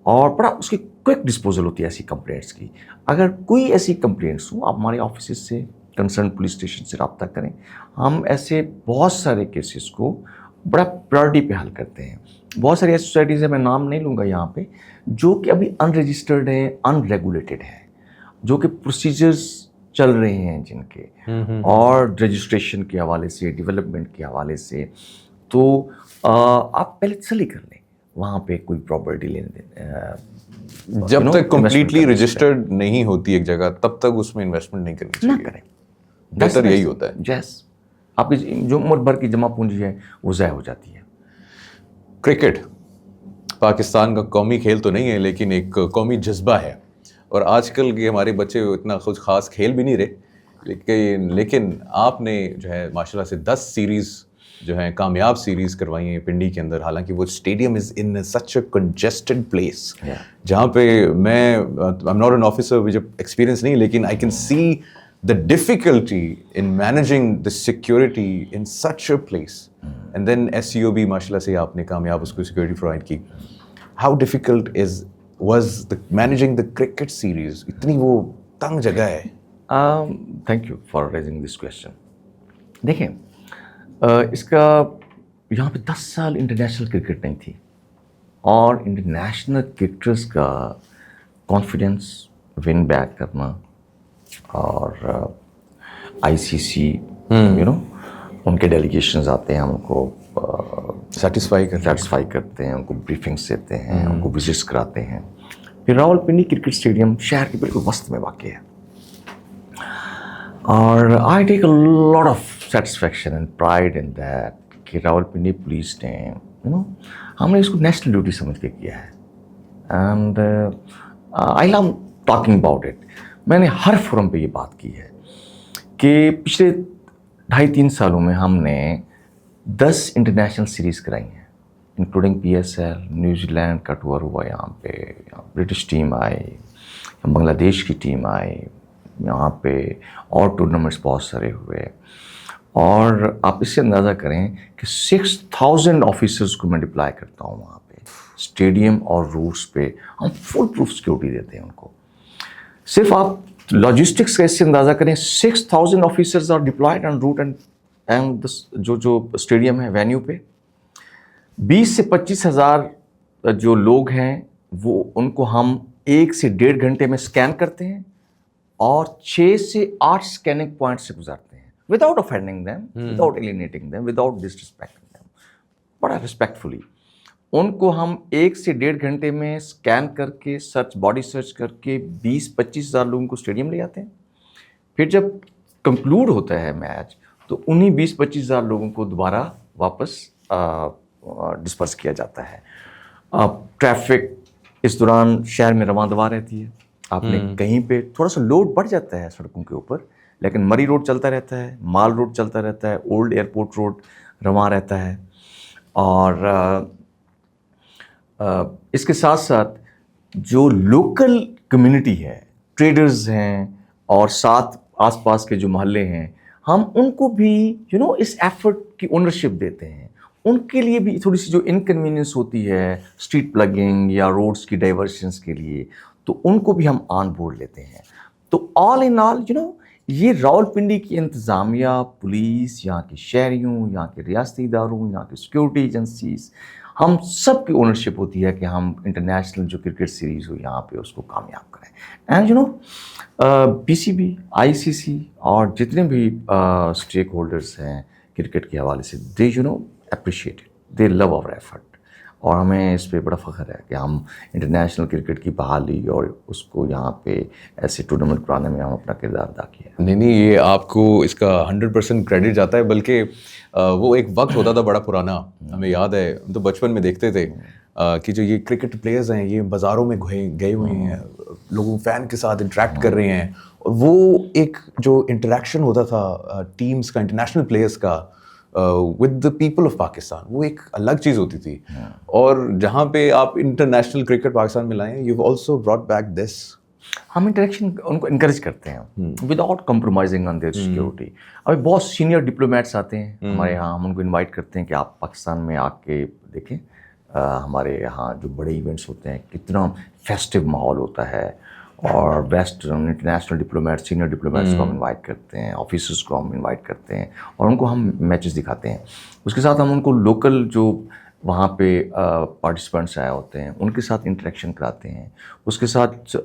اور بڑا اس کی کوئک ڈسپوزل ہوتی ہے ایسی کمپلینٹس کی۔ اگر کوئی ایسی کمپلینٹس ہوں، آپ ہمارے آفیسز سے، کنسرن پولیس اسٹیشن سے رابطہ کریں، ہم ایسے بہت سارے کیسز کو بڑا پرائرٹی پہ حل کرتے ہیں۔ بہت ساری ایسی سوسائٹیز ہیں، میں نام نہیں لوں گا یہاں پہ، جو کہ ابھی ان رجسٹرڈ ہیں، ان ریگولیٹڈ ہیں، جو کہ پروسیجرز چل رہے ہیں جن کے، اور رجسٹریشن کے حوالے سے، ڈیولپمنٹ کے حوالے سے۔ تو آپ پہلے تسلی کر لیں، وہاں پہ کوئی پراپرٹی لینے دیں۔ جب تک کمپلیٹلی رجسٹرڈ نہیں ہوتی ایک جگہ، تب تک اس میں انویسٹمنٹ نہیں کرنی چاہیے، نہ کریں، بہتر یہی ہوتا ہے۔ جیس آپ کی جو عمر بھر کی جمع پونجی ہے وہ ضائع ہو جاتی ہے۔ کرکٹ پاکستان کا قومی کھیل تو نہیں ہے، لیکن ایک قومی جذبہ ہے، اور آج کل کے ہمارے بچے اتنا کچھ خاص کھیل بھی نہیں رہے، لیکن آپ نے جو ہے ماشاء اللہ سے 10 سیریز جو ہیں کامیاب سیریز کروائی ہیں پنڈی کے اندر، حالانکہ وہ اسٹیڈیم از ان سچ اے کنجسٹڈ پلیس، جہاں پہ میں ایم ناٹ این آفیسر، مجھے ایکسپیرینس نہیں، لیکن I can see the difficulty in managing the security in such a place, and then SEOB ماشاءاللہ سے آپ نے کامیاب اس کو سیکورٹی پرووائڈ کی۔ How difficult was managing the cricket series؟ اتنی وہ تنگ جگہ ہے۔ Thank you for raising this question. دیکھیں، اس کا یہاں پہ 10 سال انٹرنیشنل کرکٹ نہیں تھی، اور انٹرنیشنل کرکٹرز کا کانفیڈنس ون بیک کرنا، اور ICC ان کے ڈیلیگیشنز آتے ہیں، ہم ان کو سیٹسفائی کرتے ہیں، ان کو بریفنگس دیتے ہیں، ان کو وزٹس کراتے ہیں۔ پھر راولپنڈی کرکٹ اسٹیڈیم شہر کے بالکل وسط میں واقع ہے، اور I take a lot of satisfaction and pride in that کہ راولپنڈی پولیس نے ہم نے اس کو نیشنل ڈیوٹی سمجھ کے کیا ہے، and I love talking about it. میں نے ہر فورم پہ یہ بات کی ہے کہ پچھلے 2.5-3 سالوں میں ہم نے 10 انٹرنیشنل سیریز کرائی ہیں، انکلوڈنگ PSL، نیوزی لینڈ کا ٹور ہوا یہاں پہ، برٹش ٹیم آئی، بنگلہ دیش کی ٹیم آئی یہاں پہ، اور ٹورنامنٹس بہت سارے ہوئے، اور آپ اس سے اندازہ کریں کہ 6000 آفیسرز کو میں ڈپلائی کرتا ہوں وہاں پہ، اسٹیڈیم اور روٹس پہ ہم فل پروف سیکورٹی دیتے ہیں ان کو۔ صرف آپ لاجسٹکس کا اس سے اندازہ کریں، 6000 officers are deployed on route and جو اسٹیڈیم ہے وینیو پہ، 20 سے 25 ہزار جو لوگ ہیں وہ ان کو ہم 1 سے 1.5 گھنٹے میں اسکین کرتے ہیں، اور 6 سے 8 اسکیننگ پوائنٹ سے گزارتے ہیں، without offending them, without alienating them, without disrespecting them, بڑا رسپیکٹفلی ان کو ہم 1 سے 1.5 گھنٹے میں اسکین کر کے باڈی سرچ کر کے 20-25 ہزار لوگوں کو اسٹیڈیم لے آتے ہیں۔ پھر جب کنکلوڈ ہوتا ہے میچ تو انہیں 20-25 ہزار لوگوں کو دوبارہ واپس ڈسپرس کیا جاتا ہے۔ ٹریفک اس دوران شہر میں رواں دواں رہتی ہے، آپ نے کہیں پہ تھوڑا سا لوڈ بڑھ جاتا ہے سڑکوں کے اوپر، لیکن مری روڈ چلتا رہتا ہے، مال روڈ چلتا رہتا ہے، اولڈ ایئرپورٹ روڈ رواں رہتا ہے، اور اس کے ساتھ ساتھ جو لوکل کمیونٹی ہے، ٹریڈرز ہیں، اور ساتھ آس پاس کے جو محلے ہیں، ہم ان کو بھی اس ایفرٹ کی اونرشپ دیتے ہیں۔ ان کے لیے بھی تھوڑی سی جو انکنوینئنس ہوتی ہے اسٹریٹ پلگنگ یا روڈس کی ڈائیورشنس کے لیے، تو ان کو بھی ہم آن بورڈ لیتے ہیں. تو آل ان آل یہ راولپنڈی کی انتظامیہ، پولیس، یہاں کے شہریوں، یہاں کے ریاستی اداروں، یہاں کے سیکورٹی ایجنسیز، ہم سب کی اونرشپ ہوتی ہے کہ ہم انٹرنیشنل جو کرکٹ سیریز ہو یہاں پہ اس کو کامیاب کریں. اینڈ پی سی بی، آئی سی سی اور جتنے بھی اسٹیک ہولڈرس ہیں کرکٹ کے حوالے سے، they appreciate it, they love our effort. اور ہمیں اس پہ بڑا فخر ہے کہ ہم انٹرنیشنل کرکٹ کی بحالی اور اس کو یہاں پہ ایسے ٹورنامنٹ کرانے میں ہم اپنا کردار ادا کیا. نہیں یہ آپ کو اس کا 100% کریڈٹ جاتا ہے. بلکہ وہ ایک وقت ہوتا تھا بڑا پرانا، ہمیں یاد ہے، ہم تو بچپن میں دیکھتے تھے کہ جو یہ کرکٹ پلیئرز ہیں یہ بازاروں میں گئے ہوئے ہیں، لوگوں فین کے ساتھ انٹریکٹ کر رہے ہیں، اور وہ ایک جو انٹریکشن ہوتا تھا ٹیمز کا، انٹرنیشنل پلیئرز کا with the people of Pakistan, وہ ایک الگ چیز ہوتی تھی. اور جہاں پہ آپ انٹرنیشنل کرکٹ پاکستان میں لائیں، you also brought back this. ہم انٹریکشن ان کو انکریج کرتے ہیں without compromising on their security. ابھی بہت سینئر ڈپلومیٹس آتے ہیں ہمارے یہاں، ہم ان کو انوائٹ کرتے ہیں کہ آپ پاکستان میں آ کے دیکھیں ہمارے یہاں جو بڑے ایونٹس ہوتے ہیں کتنا فیسٹیو ماحول ہوتا ہے. اور western international diplomat, senior diplomats کو ہم انوائٹ کرتے ہیں، آفیسرس کو ہم انوائٹ کرتے ہیں اور ان کو ہم میچز دکھاتے ہیں. اس کے ساتھ ہم ان کو لوکل جو وہاں پہ پارٹیسپینٹس آئے ہوتے ہیں ان کے ساتھ انٹریکشن کراتے ہیں. اس کے ساتھ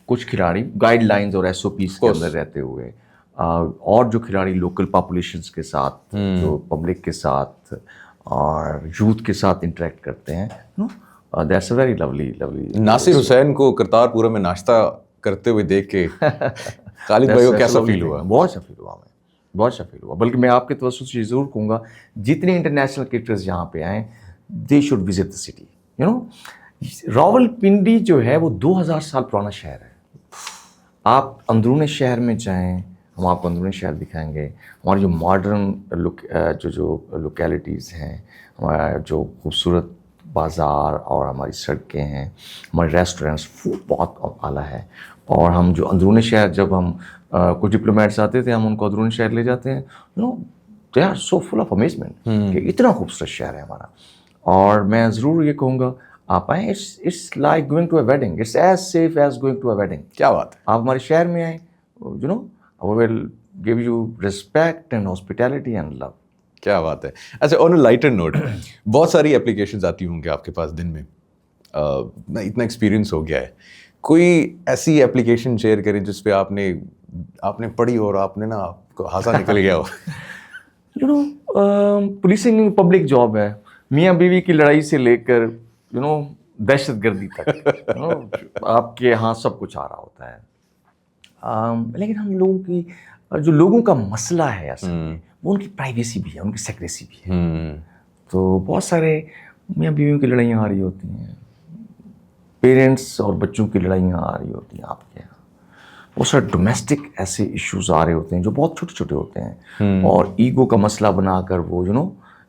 کچھ کھلاڑی گائیڈ لائنز اور ایس او پیز کے اندر رہتے ہوئے، اور جو کھلاڑی لوکل پاپولیشنس کے ساتھ، جو پبلک کے ساتھ اور یوتھ کے ساتھ انٹریکٹ کرتے ہیں، دیٹس اے ویری لولی. ناصر حسین کو کرتار پورم میں ناشتہ کرتے ہوئے دیکھ کے خالد بھائی کو کیسا فیل ہوا؟ بہت اچھا فیل ہوا ہمیں، بہت اچھا فیل ہوا. بلکہ میں آپ کے توسط سے یہ ضرور کہوں گا جتنے انٹرنیشنل کرکٹرز یہاں پہ آئیں، they should visit the city. Rawalpindi جو ہے وہ 2000 سال پرانا شہر ہے. آپ اندرون شہر میں جائیں، ہم آپ کو اندرون شہر دکھائیں گے. ہماری جو ماڈرن جو لوکیلٹیز ہیں، ہمارا جو خوبصورت بازار اور ہماری سڑکیں ہیں، ہمارے ریسٹورینٹس، فوڈ بہت اعلیٰ ہے. اور ہم جو اندرون شہر، جب ہم کچھ ڈپلومیٹس آتے تھے، ہم ان کو اندرون شہر لے جاتے ہیں، they are so full of امیزمنٹ کہ اتنا خوبصورت شہر ہے ہمارا. اور میں ضرور یہ کہوں گا آپ آئیں، it's like going to a wedding, it's as safe as going to a wedding. کیا بات ہے! آپ ہمارے شہر میں آئیں، I will give you respect and hospitality and love. کیا بات ہے. اچھا، آن اے لائٹر نوٹ، بہت ساری اپلیکیشنز آتی ہوں گے آپ کے پاس دن میں، اتنا ایکسپیرینس ہو گیا ہے. کوئی ایسی اپلیکیشن شیئر کریں جس پہ آپ نے پڑھی اور آپ نے نا آپ کو ہانسا نکل گیا ہو؟ پولیسنگ پبلک جاب ہے. میاں بیوی کی لڑائی سے لے کر دہشت گردی تک آپ کے ہاں سب کچھ آ رہا ہوتا ہے. لیکن ہم لوگوں کی جو لوگوں کا مسئلہ ہے اصل میں، وہ ان کی پرائیویسی بھی ہے، ان کی سیکریسی بھی ہے. تو بہت سارے میاں بیویوں کی لڑائیاں آ رہی ہوتی ہیں، پیرنٹس اور بچوں کی لڑائیاں آ رہی ہوتی ہیں آپ کے یہاں. بہت سارے ڈومیسٹک ایسے ایشوز آ رہے ہوتے ہیں جو بہت چھوٹے چھوٹے ہوتے ہیں، اور ایگو کا مسئلہ بنا کر وہ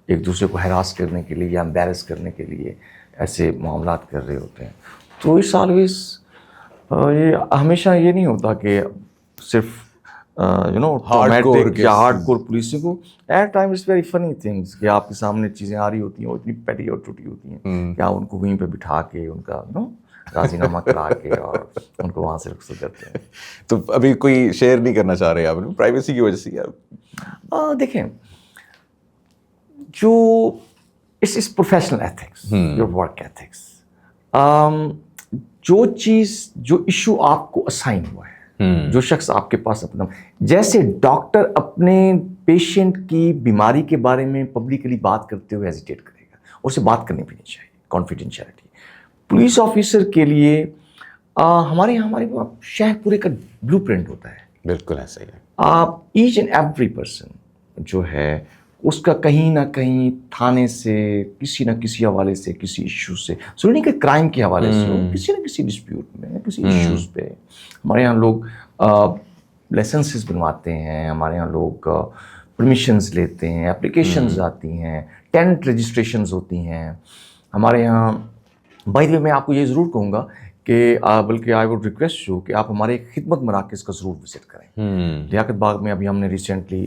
ایک دوسرے کو ہراس کرنے کے لیے یا امبیرس کرنے کے لیے ایسے معاملات کر رہے ہوتے ہیں. تو اس آلویز یہ ہمیشہ یہ نہیں ہوتا کہ صرف ٹرومیٹک یا ہارڈ کور پولیسنگ کو. At time it's very funny things کہ آپ کے سامنے چیزیں آ رہی ہوتی ہیں، وہ اتنی پیٹی اور ٹوٹی ہوتی ہیں کہ آپ ان کو وہیں پہ بٹھا کے ان کا راضی نامہ کرا کے اور ان کو وہاں سے رخصت کرتے ہیں. تو ابھی کوئی شیئر نہیں کرنا چاہ رہے آپ پرائیویسی کی وجہ سے؟ دیکھیں، جو اس professional ethics, your work ethics, جو چیز، جو ایشو آپ کو اسائن ہوا ہے، جو شخص آپ کے پاس اپنا، جیسے ڈاکٹر اپنے پیشنٹ کی بیماری کے بارے میں پبلکلی بات کرتے ہوئے ہیزیٹیٹ کرے گا، اور اسے بات کرنی بھی نہیں چاہیے، کانفیڈینشیلٹی. پولیس آفیسر کے لیے ہمارے شہر پورے کا بلو پرنٹ ہوتا ہے. بالکل ایسا ہی ہے. آپ ایچ اینڈ ایوری پرسن جو ہے اس کا کہیں نہ کہیں تھانے سے، کسی نہ کسی حوالے سے، کسی ایشو سے، ضروری نہیں کہ کرائم کے حوالے سے ہو، کسی نہ کسی ڈسپیوٹ میں، کسی ایشوز پہ. ہمارے یہاں لوگ لائسنسز بنواتے ہیں، ہمارے یہاں لوگ پرمیشنز لیتے ہیں، اپلیکیشنز آتی ہیں، ٹینٹ رجسٹریشنز ہوتی ہیں ہمارے یہاں. بائی دی وے میں آپ کو یہ ضرور کہوں گا کہ بلکہ آئی ووڈ ریکویسٹ یو کہ آپ ہمارے خدمت مراکز کا ضرور وزٹ کریں. لیاقت باغ میں ابھی ہم نے recently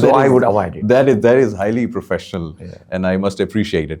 so I would avoid it. That is highly professional and I must appreciate it.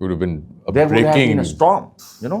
would have been a there would have breaking been a storm, you know,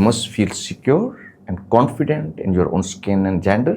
must feel secure and confident in your own skin and gender,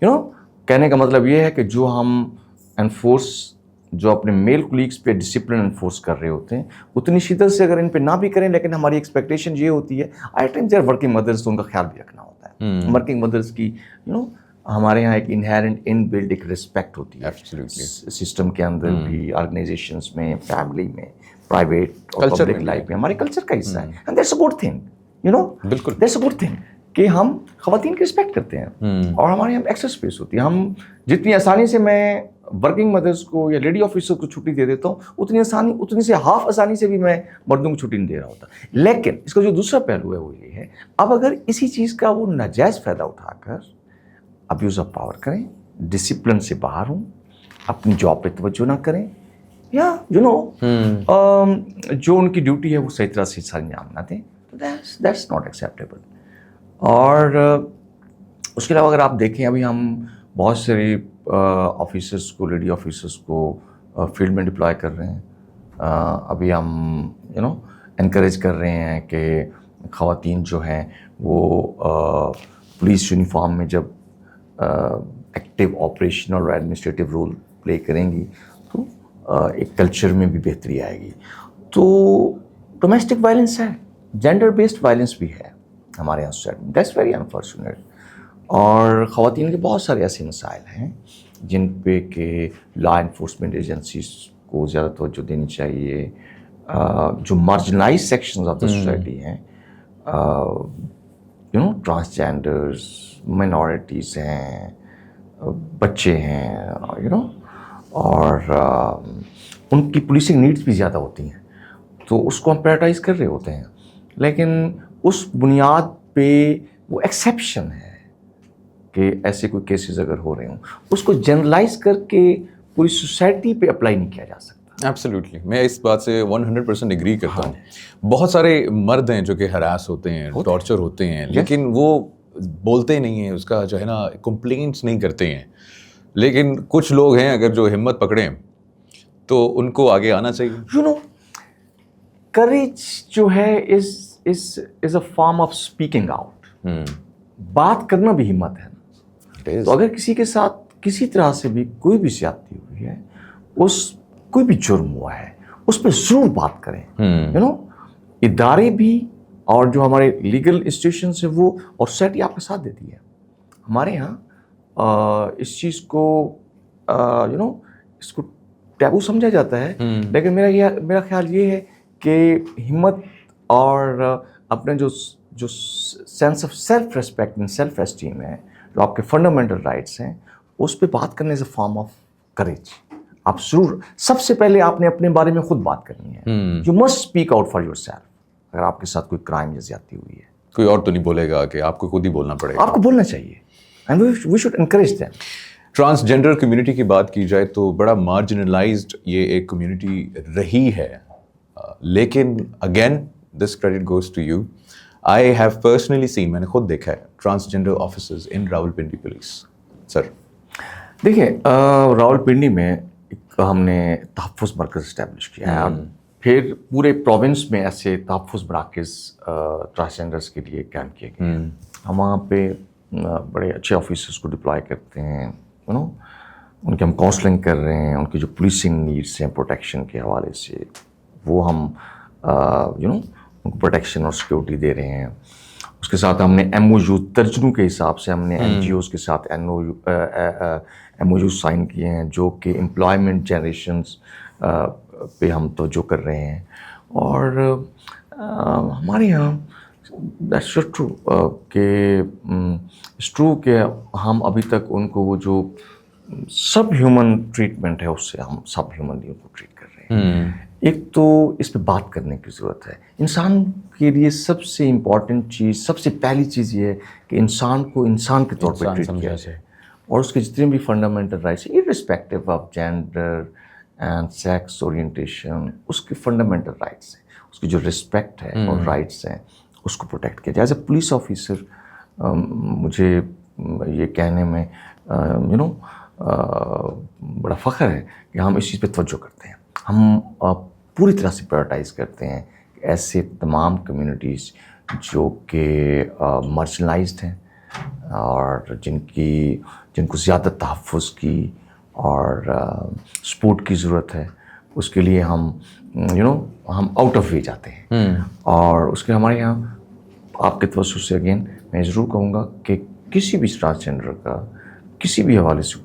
کہنے کا مطلب یہ ہے کہ جو ہم انفورس جو اپنے میل کولیگس پہ ڈسپلن انفورس کر رہے ہوتے ہیں اتنی شدت سے اگر ان پہ نہ بھی کریں، لیکن ہماری ایکسپیکٹیشن یہ ہوتی ہے آئی ٹائم دیر ورکنگ مدرس، تو ان کا خیال بھی رکھنا ہوتا ہے. ورکنگ مدرس کی ہمارے یہاں ایک انہیرنٹ ان بلڈ ایک رسپیکٹ ہوتی ہے سسٹم کے اندر بھی، آرگنائزیشنس میں، فیملی میں، پرائیویٹ اور پبلک لائف میں، ہمارے کلچر کا حصہ ہے. And that's a good thing, بالکل دیٹس اے گڈ تھنگ کہ ہم خواتین کی رسپیکٹ کرتے ہیں اور ہمارے یہاں ایکسس اسپیس ہوتی ہے. ہم جتنی آسانی سے میں ورکنگ مدرس کو یا لیڈی آفیسر کو چھٹی دے دیتا ہوں، اتنی سے ہاف آسانی سے بھی میں مردوں کو چھٹی نہیں دے رہا ہوتا. لیکن اس کا جو دوسرا پہلو ہے وہ یہ ہے، اب اگر اسی چیز کا وہ ناجائز فائدہ اٹھا کر ابیوز آف پاور کریں، ڈسپلن سے باہر ہوں، اپنی جاب پہ توجہ نہ کریں، یا جو ان کی ڈیوٹی ہے وہ صحیح طرح سے سر انجام نہ دیں، دیٹس ناٹ ایکسیپٹیبل. اور اس کے علاوہ اگر آپ دیکھیں، ابھی ہم بہت سارے آفیسرس کو، لیڈی آفیسرس کو فیلڈ میں ڈپلائے کر رہے ہیں. ابھی ہم انکریج کر رہے ہیں کہ خواتین جو ہیں وہ پولیس یونیفارم میں جب ایکٹیو آپریشنل اور ایڈمنسٹریٹو رول پلے کریں گی تو ایک کلچر میں بھی بہتری آئے گی. تو ڈومیسٹک وائلنس ہے، جینڈر بیسڈ وائلنس بھی ہے ہمارے یہاں سوسائٹی میں، دیٹس ویری انفارچونیٹ. اور خواتین کے بہت سارے ایسے مسائل ہیں جن پہ کہ لا انفورسمنٹ ایجنسیز کو زیادہ توجہ دینی چاہیے. جو marginalise sections of the society ہیں، ٹرانسجینڈرز، مائنورٹیز ہیں، بچے ہیں، اور ان کی پولیسنگ نیڈس بھی زیادہ ہوتی ہیں، تو اس کو ہم پرائرٹائز کر رہے ہوتے ہیں. لیکن اس بنیاد پہ وہ ایکسیپشن ہے کہ ایسے کوئی کیسز اگر ہو رہے ہوں، اس کو جنرلائز کر کے پوری سوسائٹی پہ اپلائی نہیں کیا جا سکتا. ایبسلیوٹلی، میں اس بات سے 100% ایگری کرتا ہوں. بہت سارے مرد ہیں جو کہ ہراس ہوتے ہیں، ٹارچر ہوتے ہیں، لیکن وہ بولتے نہیں ہیں، اس کا جو ہے نا کمپلینٹس نہیں کرتے ہیں. لیکن کچھ لوگ ہیں اگر جو ہمت پکڑیں تو ان کو آگے آنا چاہیے. کریج جو ہے از اے فارم آف اسپیکنگ آؤٹ. بات کرنا بھی ہمت ہے. تو اگر کسی کے ساتھ کسی طرح سے بھی کوئی بھی زیادتی ہوئی ہے، کوئی بھی جرم ہوا ہے، اس پہ ضرور بات کریں. ادارے بھی اور جو ہمارے لیگل انسٹیٹیوشنس ہیں وہ اور سوسائٹی آپ کا ساتھ دیتی ہے. ہمارے یہاں اس چیز کو اس کو ٹیبو سمجھا جاتا ہے، لیکن میرا خیال یہ ہے کہ ہمت اور اپنے جو sense of self respect and self esteem ہے، جو آپ کے فنڈامنٹل رائٹس ہیں، اس پہ بات کرنے سے فارم آف کریج. آپ ضرور سب سے پہلے آپ نے اپنے بارے میں خود بات کرنی ہے. You must speak out for your self. اگر آپ کے ساتھ کوئی کرائم یا زیادتی ہوئی ہے، کوئی اور تو نہیں بولے گا کہ آپ کو خود ہی بولنا پڑے گا. آپ کو بولنا چاہیے. And we should encourage them. Transgender community کی بات کی جائے تو بڑا مارجنلائزڈ یہ ایک کمیونٹی رہی ہے. لیکن again this credit goes to you. I have personally seen, میں نے خود دیکھا ہے transgender officers in Rawalpindi police. Sir دیکھیں، راولپنڈی میں ہم نے تحفظ مرکز اسٹیبلش کیا ہے. پھر پورے پروونس میں ایسے تحفظ مراکز ٹرانسجینڈرس کے لیے قائم کیے گئے. ہم وہاں پہ بڑے اچھے آفیسرس کو ڈپلائی کرتے ہیں. ان کی ہم کاؤنسلنگ کر رہے ہیں. ان کی جو پولیسنگ نیڈس ہیں پروٹیکشن کے حوالے سے، وہ ہم ان کو پروٹیکشن اور سیکورٹی دے رہے ہیں. اس کے ساتھ ہم نے ایم او یو ترجموں کے حساب سے ہم نے این جی اوز کے ساتھ ایم او یو سائن کیے ہیں، جو کہ امپلائمنٹ جنریشنز پہ ہم توجہ کر رہے ہیں. اور ہمارے یہاں دیٹس ٹرو کہ اٹس ٹرو کہ ہم ابھی تک ان کو وہ جو سب ہیومن ٹریٹمنٹ ہے اس سے ہم سب ہیومنلی ان کو ٹریٹ کر رہے ہیں. ایک تو اس پہ بات کرنے کی ضرورت ہے. انسان کے لیے سب سے امپورٹنٹ چیز، سب سے پہلی چیز یہ ہے کہ انسان کو انسان کے طور پہ ٹریٹ کیا جائے، اور اس کے جتنے بھی fundamental rights irrespective of gender and sex orientation, اس کے فنڈامنٹل رائٹس ہیں، اس کی جو رسپیکٹ ہے اور رائٹس ہیں، اس کو پروٹیکٹ کیا جائے. ایز اے پولیس آفیسر مجھے یہ کہنے میں بڑا فخر ہے کہ ہم اس چیز پہ توجہ کرتے ہیں. ہم پوری طرح سے پرائرٹائز کرتے ہیں کہ ایسے تمام کمیونٹیز جو کہ مارجنلائزڈ ہیں، اور جن کو زیادہ تحفظ کی اور سپورٹ کی ضرورت ہے، اس کے لیے ہم ہم آؤٹ آف وے جاتے ہیں. اور اس کے ہمارے یہاں آپ کے توسط سے اگین میں ضرور کہوں گا کہ کسی بھی ٹرانسجینڈر کا کسی بھی حوالے سے،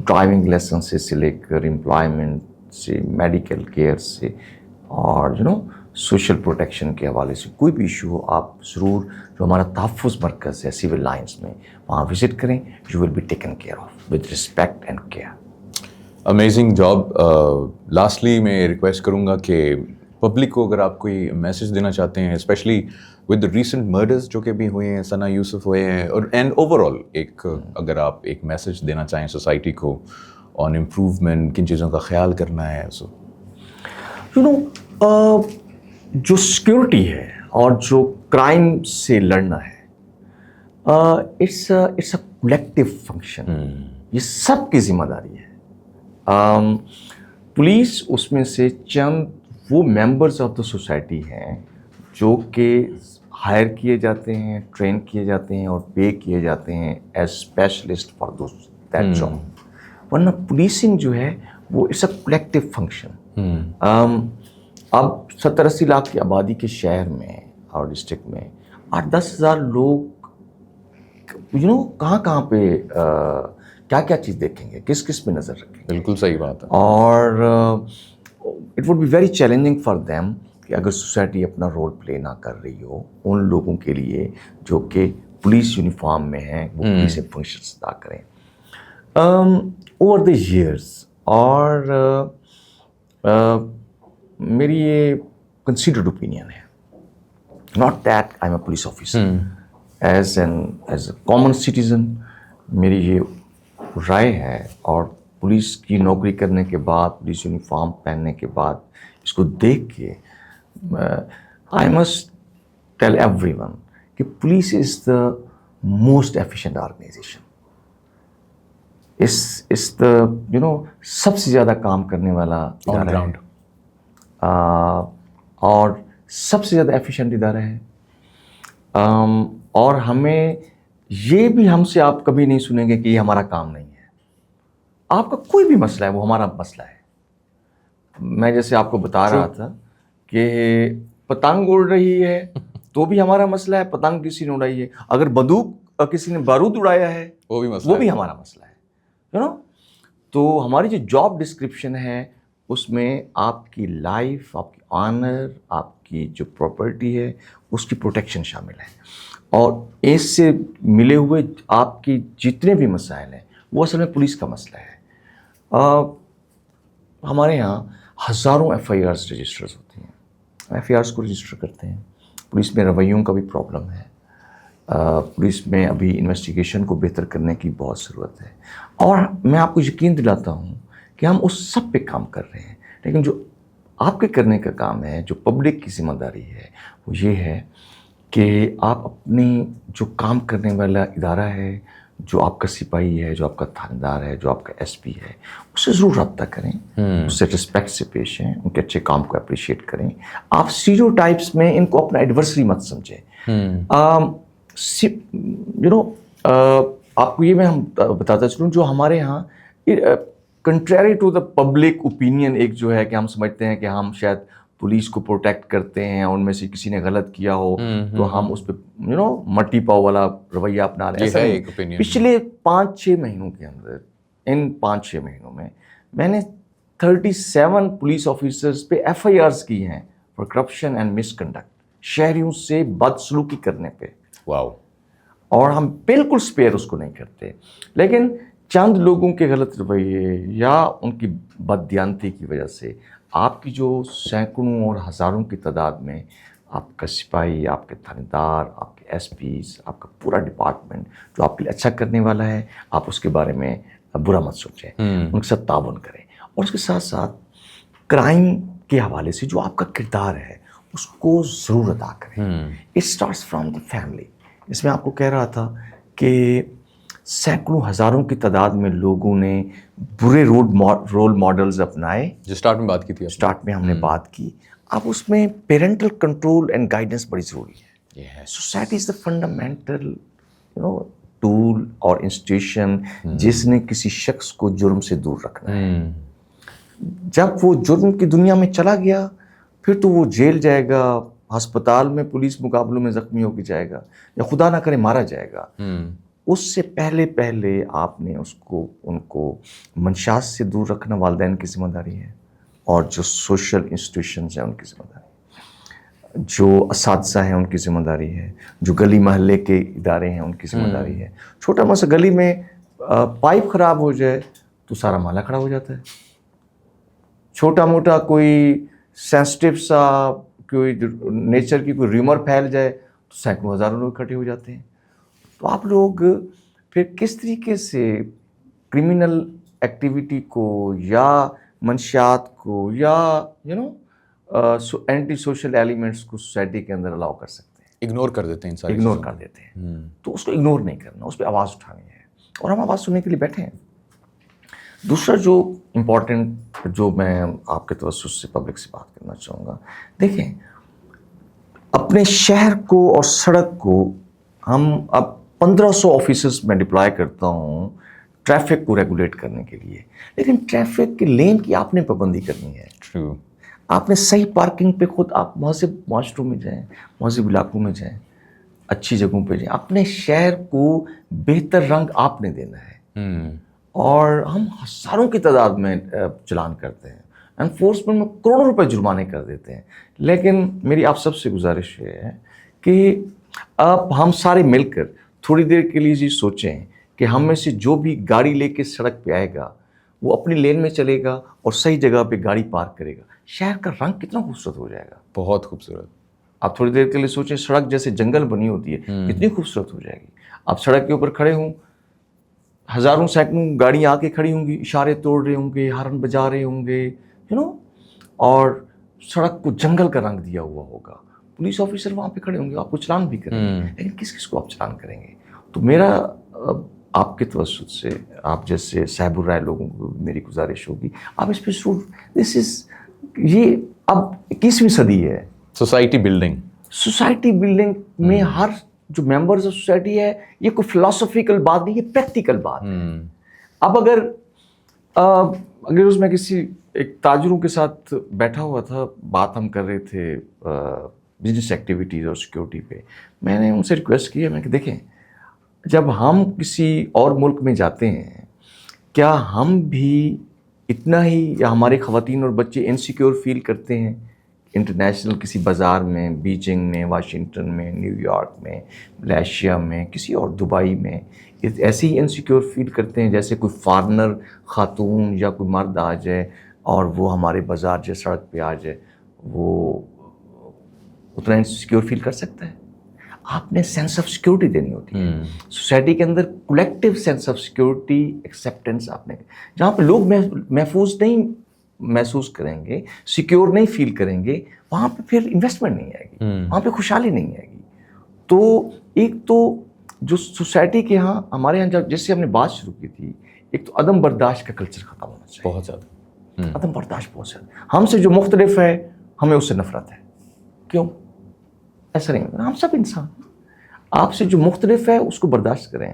ڈرائیونگ لائسنس سے لے کر امپلائمنٹ سے، میڈیکل کیئر سے، اور سوشل پروٹیکشن کے حوالے سے کوئی بھی ایشو ہو، آپ ضرور جو ہمارا تحفظ مرکز ہے سول لائنس میں، وہاں وزٹ کریں. You will be taken care of with respect and care. Amazing job. Lastly میں ریکویسٹ کروں گا کہ پبلک کو اگر آپ کوئی میسج دینا چاہتے ہیں، اسپیشلی ود ریسنٹ مرڈرز جو کہ بھی ہوئے ہیں، ثنا یوسف ہوئے ہیں، اور اینڈ اوور آل اگر آپ ایک میسج دینا چاہیں سوسائٹی کو آن امپروومنٹ، کن چیزوں کا خیال کرنا ہے. جو سیکورٹی ہے اور جو کرائم سے لڑنا ہے، اٹس اے کولیکٹیو فنکشن. یہ سب کی ذمہ داری ہے. پولیس اس میں سے چند وہ ممبرز آف دا سوسائٹی ہیں جو کہ ہائر کیے جاتے ہیں، ٹرین کیے جاتے ہیں اور پے کیے جاتے ہیں as specialist for that job. ورنہ پولیسنگ جو ہے وہ اٹس اے کولیکٹیو فنکشن. اب 70-80 لاکھ کی آبادی کے شہر میں اور ڈسٹرکٹ میں 8-10 ہزار لوگ کہاں پہ کیا چیز دیکھیں گے، کس پہ نظر رکھیں گے. بالکل صحیح بات ہے. اور it would be very challenging for them کہ اگر سوسائٹی اپنا رول پلے نہ کر رہی ہو ان لوگوں کے لیے جو کہ پولیس یونیفارم میں ہیں، وہ پولیس فنکشنز ادا کریں. اوور دا ایئرس، اور میری یہ کنسیڈرڈ اوپینین ہے، not that I am a police officer, as a common citizen میری یہ رائے ہے. اور پولیس کی نوکری کرنے کے بعد، پولیس یونیفارم پہننے کے بعد، اس کو دیکھ کے I must tell everyone کہ police is the most efficient organization. اس دا سب سے زیادہ کام کرنے والا ادارہ ہے، اور سب سے زیادہ ایفیشینٹ ادارہ ہے. اور ہمیں یہ بھی ہم سے آپ کبھی نہیں سنیں گے کہ یہ ہمارا کام نہیں ہے. آپ کا کوئی بھی مسئلہ ہے وہ ہمارا مسئلہ ہے. میں جیسے آپ کو بتا رہا تھا کہ پتنگ اڑ رہی ہے تو بھی ہمارا مسئلہ ہے، پتنگ کسی نے اڑائی ہے. اگر بندوق کسی نے بارود اڑایا ہے وہ بھی ہمارا مسئلہ ہے. تو ہماری جو جاب ڈسکرپشن ہے اس میں آپ کی لائف، آپ کی آنر، آپ کی جو پراپرٹی ہے اس کی پروٹیکشن شامل ہے. اور اس سے ملے ہوئے آپ کی جتنے بھی مسائل ہیں وہ اصل میں پولیس کا مسئلہ ہے. ہمارے یہاں ہزاروں ایف آئی آرز رجسٹرز ہوتی ہیں، ایف آئی آرز کو رجسٹر کرتے ہیں. پولیس میں رویوں کا بھی پرابلم ہے. پولیس میں ابھی انویسٹیگیشن کو بہتر کرنے کی بہت ضرورت ہے. اور میں آپ کو یقین دلاتا ہوں کہ ہم اس سب پہ کام کر رہے ہیں. لیکن جو آپ کے کرنے کا کام ہے، جو پبلک کی ذمہ داری ہے، وہ یہ ہے کہ آپ اپنی جو کام کرنے والا ادارہ ہے، جو آپ کا سپاہی ہے، جو آپ کا تھاندار ہے، جو آپ کا ایس پی ہے، اس سے ضرور رابطہ کریں، اس سے رسپیکٹ سے پیش ہیں، ان کے اچھے کام کو اپریشیٹ کریں. آپ اسٹیریوٹائپس میں ان کو اپنا ایڈورسری مت سمجھیں. آپ کو یہ میں بتاتا چلوں، جو ہمارے یہاں contrary to the public opinion ایک جو ہے کہ ہم سمجھتے ہیں کہ ہم شاید پولیس کو پروٹیکٹ کرتے ہیں، ان میں سے کسی نے غلط کیا ہو تو ہم اس پہ مٹی پاؤ والا رویہ اپنا لیں. پچھلے 5-6 مہینوں کے اندر، ان 5-6 مہینوں میں نے 37 پولیس آفیسرز پہ ایف آئی آرز کی ہیں for corruption and miss conduct, شہریوں سے بدسلوکی کرنے پہ. واو. اور ہم بالکل اسپیئر اس کو نہیں کرتے. لیکن چند لوگوں کے غلط رویے یا ان کی بددیانتی کی وجہ سے آپ کی جو سینکڑوں اور ہزاروں کی تعداد میں آپ کا سپاہی، آپ کے تھاندار، آپ کے ایس پیز، آپ کا پورا ڈپارٹمنٹ جو آپ کے لیے اچھا کرنے والا ہے، آپ اس کے بارے میں برا مت سوچیں، ان کے ساتھ تعاون کریں. اور اس کے ساتھ ساتھ کرائم کے حوالے سے جو آپ کا کردار ہے اس کو ضرور ادا کریں. It starts from the family. اس میں آپ کو کہہ رہا تھا کہ سینکڑوں ہزاروں کی تعداد میں لوگوں نے برے رول ماڈلز اپنائے. جو اسٹارٹ میں بات کی تھی، اسٹارٹ میں ہم نے بات کی. اب اس میں پیرنٹل کنٹرول اینڈ گائیڈنس بڑی ضروری ہے. Society is the fundamental tool اور انسٹیٹیوشن جس نے کسی شخص کو جرم سے دور رکھنا ہے. جب وہ جرم کی دنیا میں چلا گیا پھر تو وہ جیل جائے گا, ہسپتال میں پولیس مقابلوں میں زخمی ہو کے جائے گا, یا خدا نہ کرے مارا جائے گا. اس سے پہلے آپ نے ان کو منشیات سے دور رکھنا والدین کی ذمہ داری ہے, اور جو سوشل انسٹیٹیوشنز ہیں ان کی ذمہ داری ہے, جو اساتذہ ہیں ان کی ذمہ داری ہے, جو گلی محلے کے ادارے ہیں ان کی ذمہ داری ہے. چھوٹا موٹا گلی میں پائپ خراب ہو جائے تو سارا محلہ کھڑا ہو جاتا ہے. چھوٹا موٹا کوئی سینسٹیو سا کوئی نیچر کی کوئی ریومر پھیل جائے تو سینکڑوں ہزاروں لوگ اکٹھے ہو جاتے ہیں. تو آپ لوگ پھر کس طریقے سے کرمنل ایکٹیویٹی کو یا منشیات کو یا اینٹی سوشل ایلیمنٹس کو سوسائٹی کے اندر الاؤ کر سکتے ہیں؟ اگنور کر دیتے ہیں, اگنور کر دیتے ہیں. تو اس کو اگنور نہیں کرنا, اس پہ آواز اٹھانی ہے, اور ہم آواز سننے کے لیے بیٹھے ہیں. دوسرا جو امپورٹنٹ جو میں آپ کے توسط سے پبلک سے بات کرنا چاہوں گا, دیکھیں اپنے شہر کو اور سڑک کو ہم اب 1500 آفیسز میں ڈپلائی کرتا ہوں ٹریفک کو ریگولیٹ کرنے کے لیے, لیکن ٹریفک کے لین کی آپ نے پابندی کرنی ہے. True. آپ نے صحیح پارکنگ پہ خود آپ مہذب معاشروں میں جائیں, مہذب علاقوں میں جائیں, اچھی جگہوں پہ جائیں. اپنے شہر کو بہتر رنگ آپ نے دینا ہے. اور ہم ہزاروں کی تعداد میں چلان کرتے ہیں, انفورسمنٹ میں کروڑوں روپے جرمانے کر دیتے ہیں. لیکن میری آپ سب سے گزارش یہ ہے کہ اب ہم سارے مل کر تھوڑی دیر کے لیے یہ سوچیں کہ ہم میں سے جو بھی گاڑی لے کے سڑک پہ آئے گا وہ اپنی لین میں چلے گا اور صحیح جگہ پہ گاڑی پارک کرے گا, شہر کا رنگ کتنا خوبصورت ہو جائے گا. بہت خوبصورت. آپ تھوڑی دیر کے لیے سوچیں, سڑک جیسے جنگل بنی ہوتی ہے کتنی خوبصورت ہو جائے گی. آپ سڑک کے اوپر کھڑے ہوں, ہزاروں سینکڑوں گاڑیاں آ کے کھڑی ہوں گی, اشارے توڑ رہے ہوں گے, ہارن بجا رہے ہوں گے, اور سڑک کو جنگل کا رنگ دیا ہوا ہوگا. پولیس آفیسر وہاں پہ کھڑے ہوں گے, آپ کو چلان بھی کریں گے, لیکن کس کو آپ چلان کریں گے؟ تو میرا آپ کے توسط سے آپ جیسے صاحب الرائے لوگوں کو میری گزارش ہوگی, آپ اس پہ یہ اب 21ویں صدی ہے. سوسائٹی بلڈنگ میں ہر جو ممبرز آف سوسائٹی ہے, یہ کوئی فلاسفیکل بات نہیں, یہ پریکٹیکل بات ہے. اب اگر اس میں کسی ایک تاجروں کے ساتھ بیٹھا ہوا تھا, بات ہم کر رہے تھے بزنس ایکٹیویٹیز اور سیکیورٹی پہ, میں نے ان سے ریکویسٹ کی ہے, میں کہ دیکھیں جب ہم کسی اور ملک میں جاتے ہیں کیا ہم بھی اتنا ہی, یا ہمارے خواتین اور بچے انسیکیور فیل کرتے ہیں انٹرنیشنل کسی بازار میں, بیجنگ میں, واشنگٹن میں, نیو یارک میں, ملیشیا میں, کسی اور دبئی میں, ایسے ہی انسیکیور فیل کرتے ہیں جیسے کوئی فارنر خاتون یا کوئی مرد آ جائے اور وہ ہمارے بازار جیسے سڑک پہ آ جائے, وہ اتنا انسیکیور فیل کر سکتا ہے؟ آپ نے سینس آف سیکیورٹی دینی ہوتی ہے سوسائٹی کے اندر, collective sense of security, acceptance. آپ نے جہاں پہ لوگ محفوظ نہیں محسوس کریں گے, سیکیور نہیں فیل کریں گے, وہاں پہ پھر انویسٹمنٹ نہیں آئے گی, وہاں پہ خوشحالی نہیں آئے گی. تو ایک تو جو سوسائٹی کے یہاں ہمارے یہاں جب جس سے ہم نے بات شروع کی تھی, ایک تو عدم برداشت کا کلچر ختم ہونا چاہیے. بہت زیادہ عدم برداشت بہت زیادہ. ہم سے جو مختلف ہے ہمیں اس سے نفرت ہے. کیوں؟ ایسا نہیں, ہم سب انسان. آپ سے جو مختلف ہے اس کو برداشت کریں,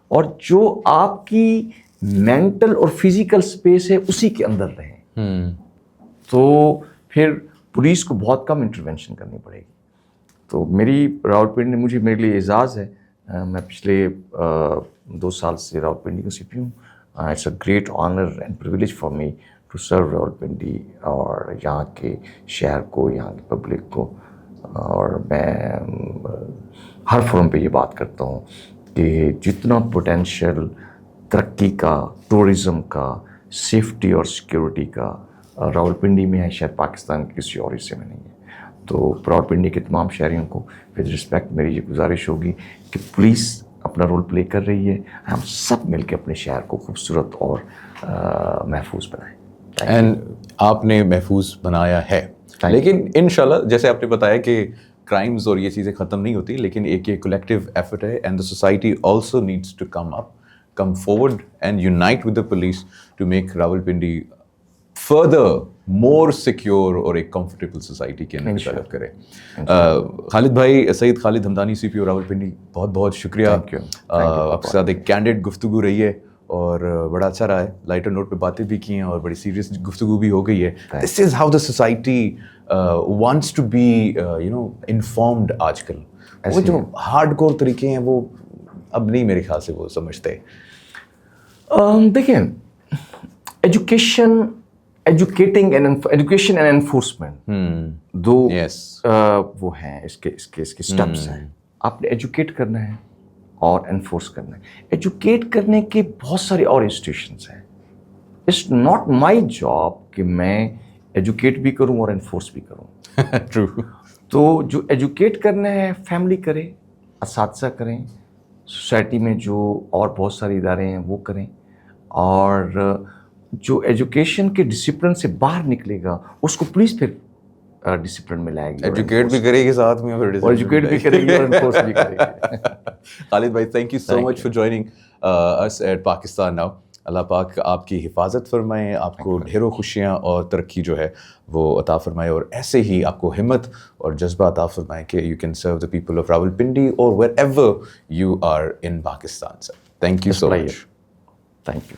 اور جو آپ کی مینٹل اور فزیکل سپیس ہے اسی کے اندر رہیں. تو پھر پولیس کو بہت کم انٹروینشن کرنی پڑے گی. تو میری راولپنڈی مجھے میرے لیے اعزاز ہے, میں پچھلے 2 سال سے راولپنڈی کا سی پی ہوں. It's a great honour and privilege for me to serve Rawalpindi اور یہاں کے شہر کو, یہاں کی پبلک کو. اور میں ہر فورم پہ یہ بات کرتا ہوں کہ جتنا پوٹینشیل ترقی کا, ٹورزم کا, سیفٹی اور سیکیورٹی کا راولپنڈی میں ہے, شاید پاکستان کے کسی اور حصے میں نہیں ہے. تو راولپنڈی کے تمام شہریوں کو ود رسپیکٹ میری یہ گزارش ہوگی کہ پولیس اپنا رول پلے کر رہی ہے, ہم سب مل کے اپنے شہر کو خوبصورت اور محفوظ بنائیں. اینڈ آپ نے محفوظ بنایا ہے, لیکن انشاءاللہ جیسے آپ نے بتایا کہ کرائمز اور یہ چیزیں ختم نہیں ہوتی, لیکن ایک یہ کولیکٹیو ایفرٹ ہے, and the society also needs to come forward and unite with the police to make Rawalpindi further more secure اور ایک کمفرٹیبل سوسائٹی کے اندر ڈیولپ کرے. خالد بھائی, سید خالد ہمدانی, سی پی او راولپنڈی, بہت بہت شکریہ. آپ کے ساتھ ایک کینڈیڈ گفتگو رہی ہے اور بڑا اچھا رہا ہے. لائٹر نوٹ پہ باتیں بھی کی ہیں اور بڑی سیریس گفتگو بھی ہو گئی ہے. This is how the society wants to be you know informed. آج کل وہ جو ہارڈ کور طریقے ہیں وہ اب نہیں میرے خیال سے وہ سمجھتے. دیکھیں, ایجوکیشن اینڈ انفورسمنٹ دو وہ ہیں اس کے اسٹیپس ہیں. آپ نے ایجوکیٹ کرنا ہے اور انفورس کرنا ہے. ایجوکیٹ کرنے کے بہت سارے اور انسٹیٹیوشنس ہیں. اٹس ناٹ مائی جاب کہ میں ایجوکیٹ بھی کروں اور انفورس بھی کروں. ٹرو. تو جو ایجوکیٹ کرنا ہے فیملی کرے, اساتذہ کریں, سوسائٹی میں جو اور بہت سارے ادارے ہیں وہ کریں, اور جو ایجوکیشن کے ڈسپلن سے باہر نکلے گا اس کو پولیس پھر ڈسپلن میں لائے گی. ایجوکیٹ بھی کرے گی ساتھ میں اور ایجوکیٹ بھی کرے گی اور انفورس بھی کرے گی. خالد بھائی, thank you so much for joining us at Pakistan now. اللہ پاک آپ کی حفاظت فرمائے, آپ کو ڈھیروں خوشیاں اور ترقی جو ہے وہ عطا فرمائے, اور ایسے ہی آپ کو ہمت اور جذبہ عطا فرمائے کہ you can serve the people of Rawalpindi اور wherever you are in Pakistan. Sir, thank you so much. Thank you.